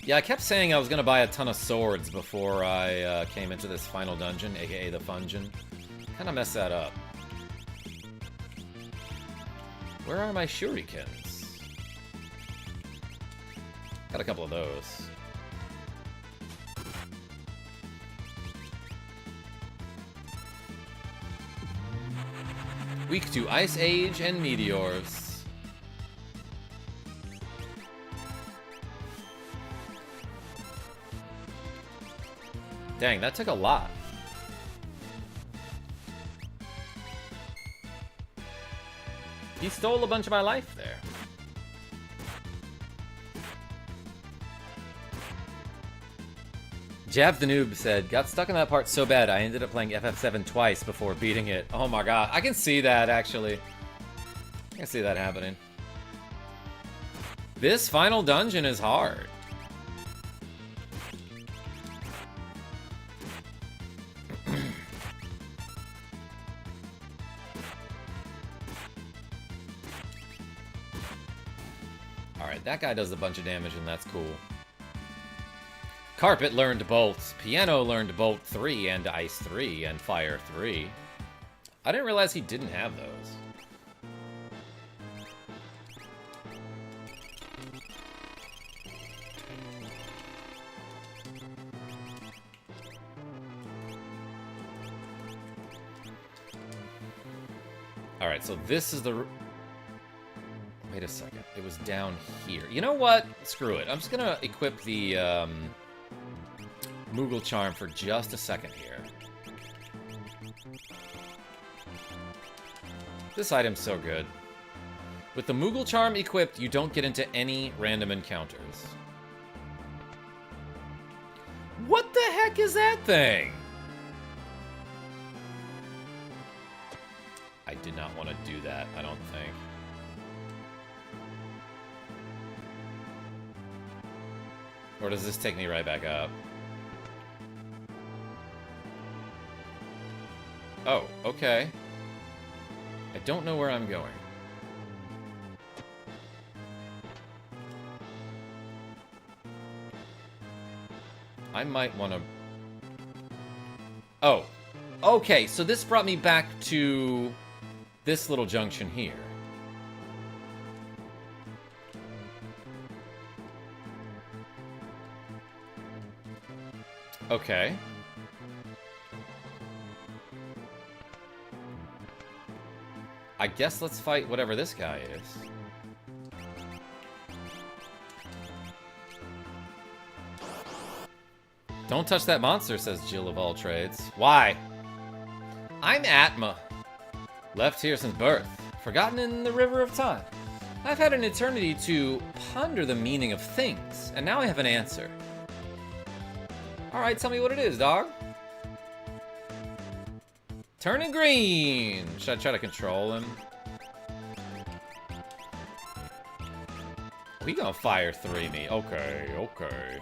Yeah, I kept saying I was going to buy a ton of swords before I came into this final dungeon, aka the Fungeon. Kind of messed that up. Where are my shurikens? Got a couple of those. Weak to Ice Age and Meteors. Dang, that took a lot. He stole a bunch of my life there. Jab the Noob said, got stuck in that part so bad I ended up playing FF7 twice before beating it. Oh my god, I can see that actually. I can see that happening. This final dungeon is hard. Alright, that guy does a bunch of damage and that's cool. Carpet learned bolts. Piano learned bolt 3 and ice 3 and fire 3. I didn't realize he didn't have those. Alright, so this is the... Wait a second. It was down here. You know what? Screw it. I'm just gonna equip the, Moogle Charm for just a second here. This item's so good. With the Moogle Charm equipped, you don't get into any random encounters. What the heck is that thing? I did not want to do that, I don't think. Or does this take me right back up? Oh, okay. I don't know where I'm going. I might want to... Oh. Okay, so this brought me back to this little junction here. Okay. I guess let's fight whatever this guy is. Don't touch that monster, says Jill of all trades. Why? I'm Atma. Left here since birth. Forgotten in the river of time. I've had an eternity to ponder the meaning of things, and now I have an answer. Alright, tell me what it is, dog. Turning green! Should I try to control him? We gonna fire 3 me. Okay, okay.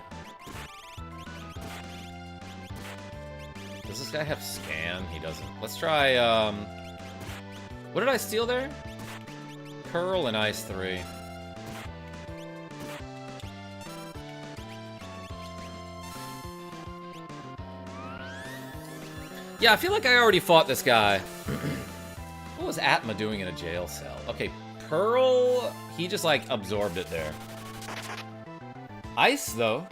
Does this guy have scan? He doesn't. Let's try, what did I steal there? Pearl and Ice 3. Yeah, I feel like I already fought this guy. What was Atma doing in a jail cell? Okay, Pearl, he just, like, absorbed it there. Ice, though.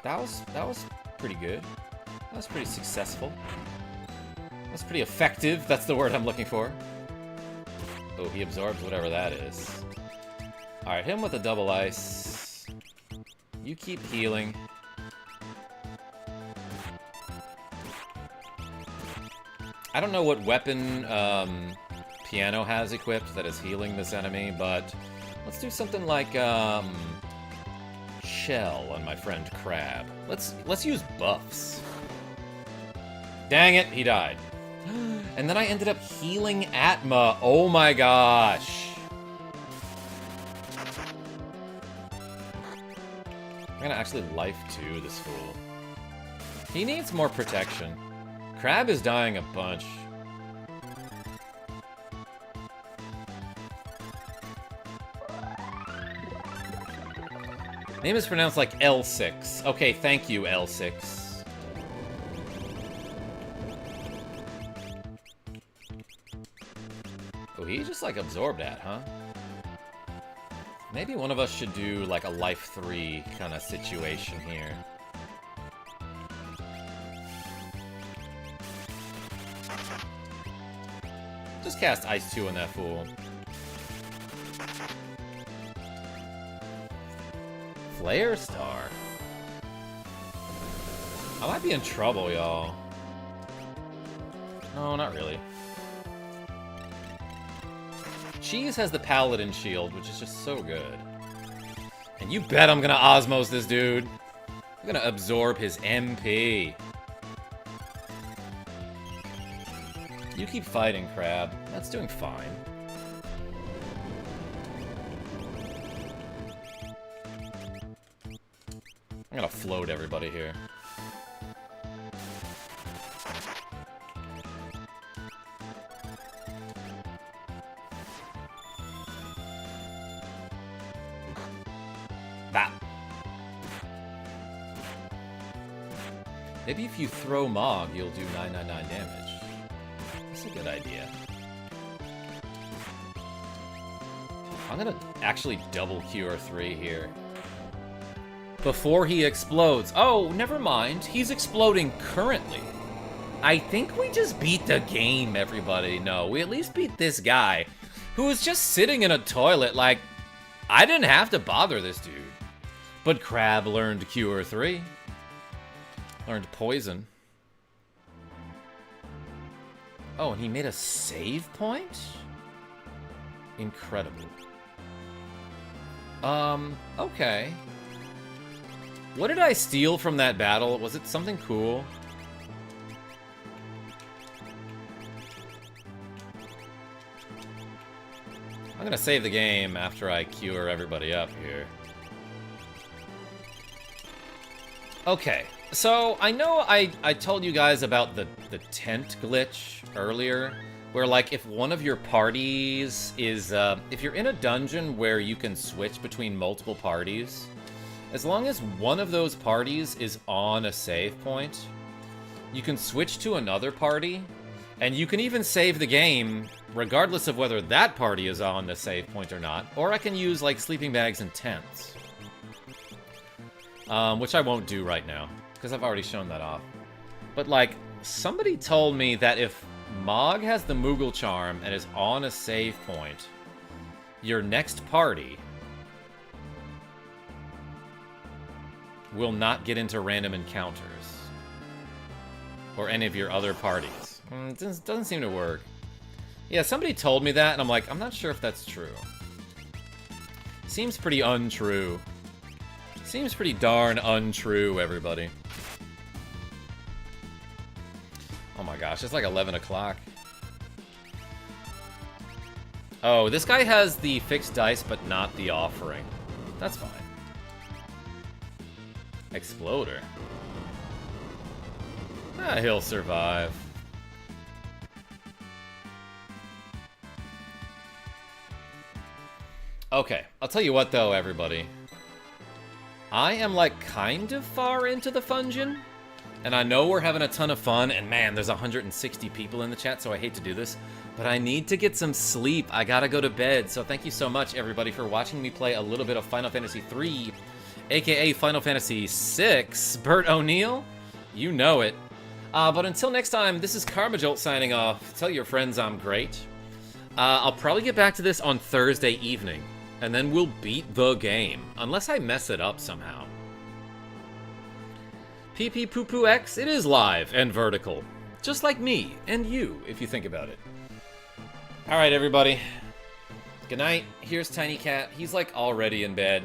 That was pretty good. That was pretty successful. That's pretty effective. That's the word I'm looking for. Oh, he absorbs whatever that is. Alright, hit him with a double ice. You keep healing. I don't know what weapon Piano has equipped that is healing this enemy, but let's do something like Shell on my friend Crab. Let's use buffs. Dang it, he died. And then I ended up healing Atma. Oh my gosh. I'm gonna actually life 2 this fool. He needs more protection. Crab is dying a bunch. Name is pronounced like L6. Okay, thank you, L6. Oh, he just, like, absorbed that, huh? Maybe one of us should do, like, a life 3 kind of situation here. Just cast Ice 2 on that fool. Flare Star. I might be in trouble, y'all. No, not really. Cheese has the Paladin Shield, which is just so good. And you bet I'm gonna Osmos this dude. I'm gonna absorb his MP. You keep fighting, Crab. That's doing fine. I'm gonna float everybody here. Bap. Maybe if you throw Mog, you'll do 999 damage. That's a good idea. I'm gonna actually double Cure 3 here. Before he explodes. Oh, never mind. He's exploding currently. I think we just beat the game, everybody. No, we at least beat this guy who was just sitting in a toilet like, I didn't have to bother this dude. But Crab learned Cure 3. Learned Poison. Oh, and he made a save point? Incredible. Okay. What did I steal from that battle? Was it something cool? I'm gonna save the game after I cure everybody up here. Okay, so I know I told you guys about the tent glitch earlier, where like if one of your parties is, if you're in a dungeon where you can switch between multiple parties, As long as one of those parties is on a save point, you can switch to another party, and you can even save the game regardless of whether that party is on the save point or not. Or I can use, like, sleeping bags and tents. Which I won't do right now, because I've already shown that off. But, like, somebody told me that if Mog has the Moogle Charm and is on a save point, your next party will not get into random encounters. Or any of your other parties. It doesn't seem to work. Yeah, somebody told me that, and I'm like, I'm not sure if that's true. Seems pretty untrue. Seems pretty darn untrue, everybody. Oh my gosh, it's like 11 o'clock. Oh, this guy has the fixed dice, but not the offering. That's fine. Exploder. Ah, he'll survive. Okay, I'll tell you what though, everybody. I am like kind of far into the Fungeon, and I know we're having a ton of fun, and man, there's 160 people in the chat, so I hate to do this, but I need to get some sleep. I gotta go to bed, so thank you so much, everybody, for watching me play a little bit of Final Fantasy III, aka Final Fantasy VI. Bert O'Neill, you know it. But until next time, this is KarmaJolt signing off. Tell your friends I'm great. I'll probably get back to this on Thursday evening, and then we'll beat the game, unless I mess it up somehow. PP Poo Poo X, it is live and vertical. Just like me, and you, if you think about it. Alright, everybody. Good night. Here's Tiny Cat. He's, like, already in bed.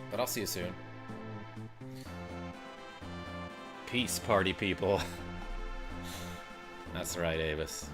But I'll see you soon. Peace, party people. That's right, Avis.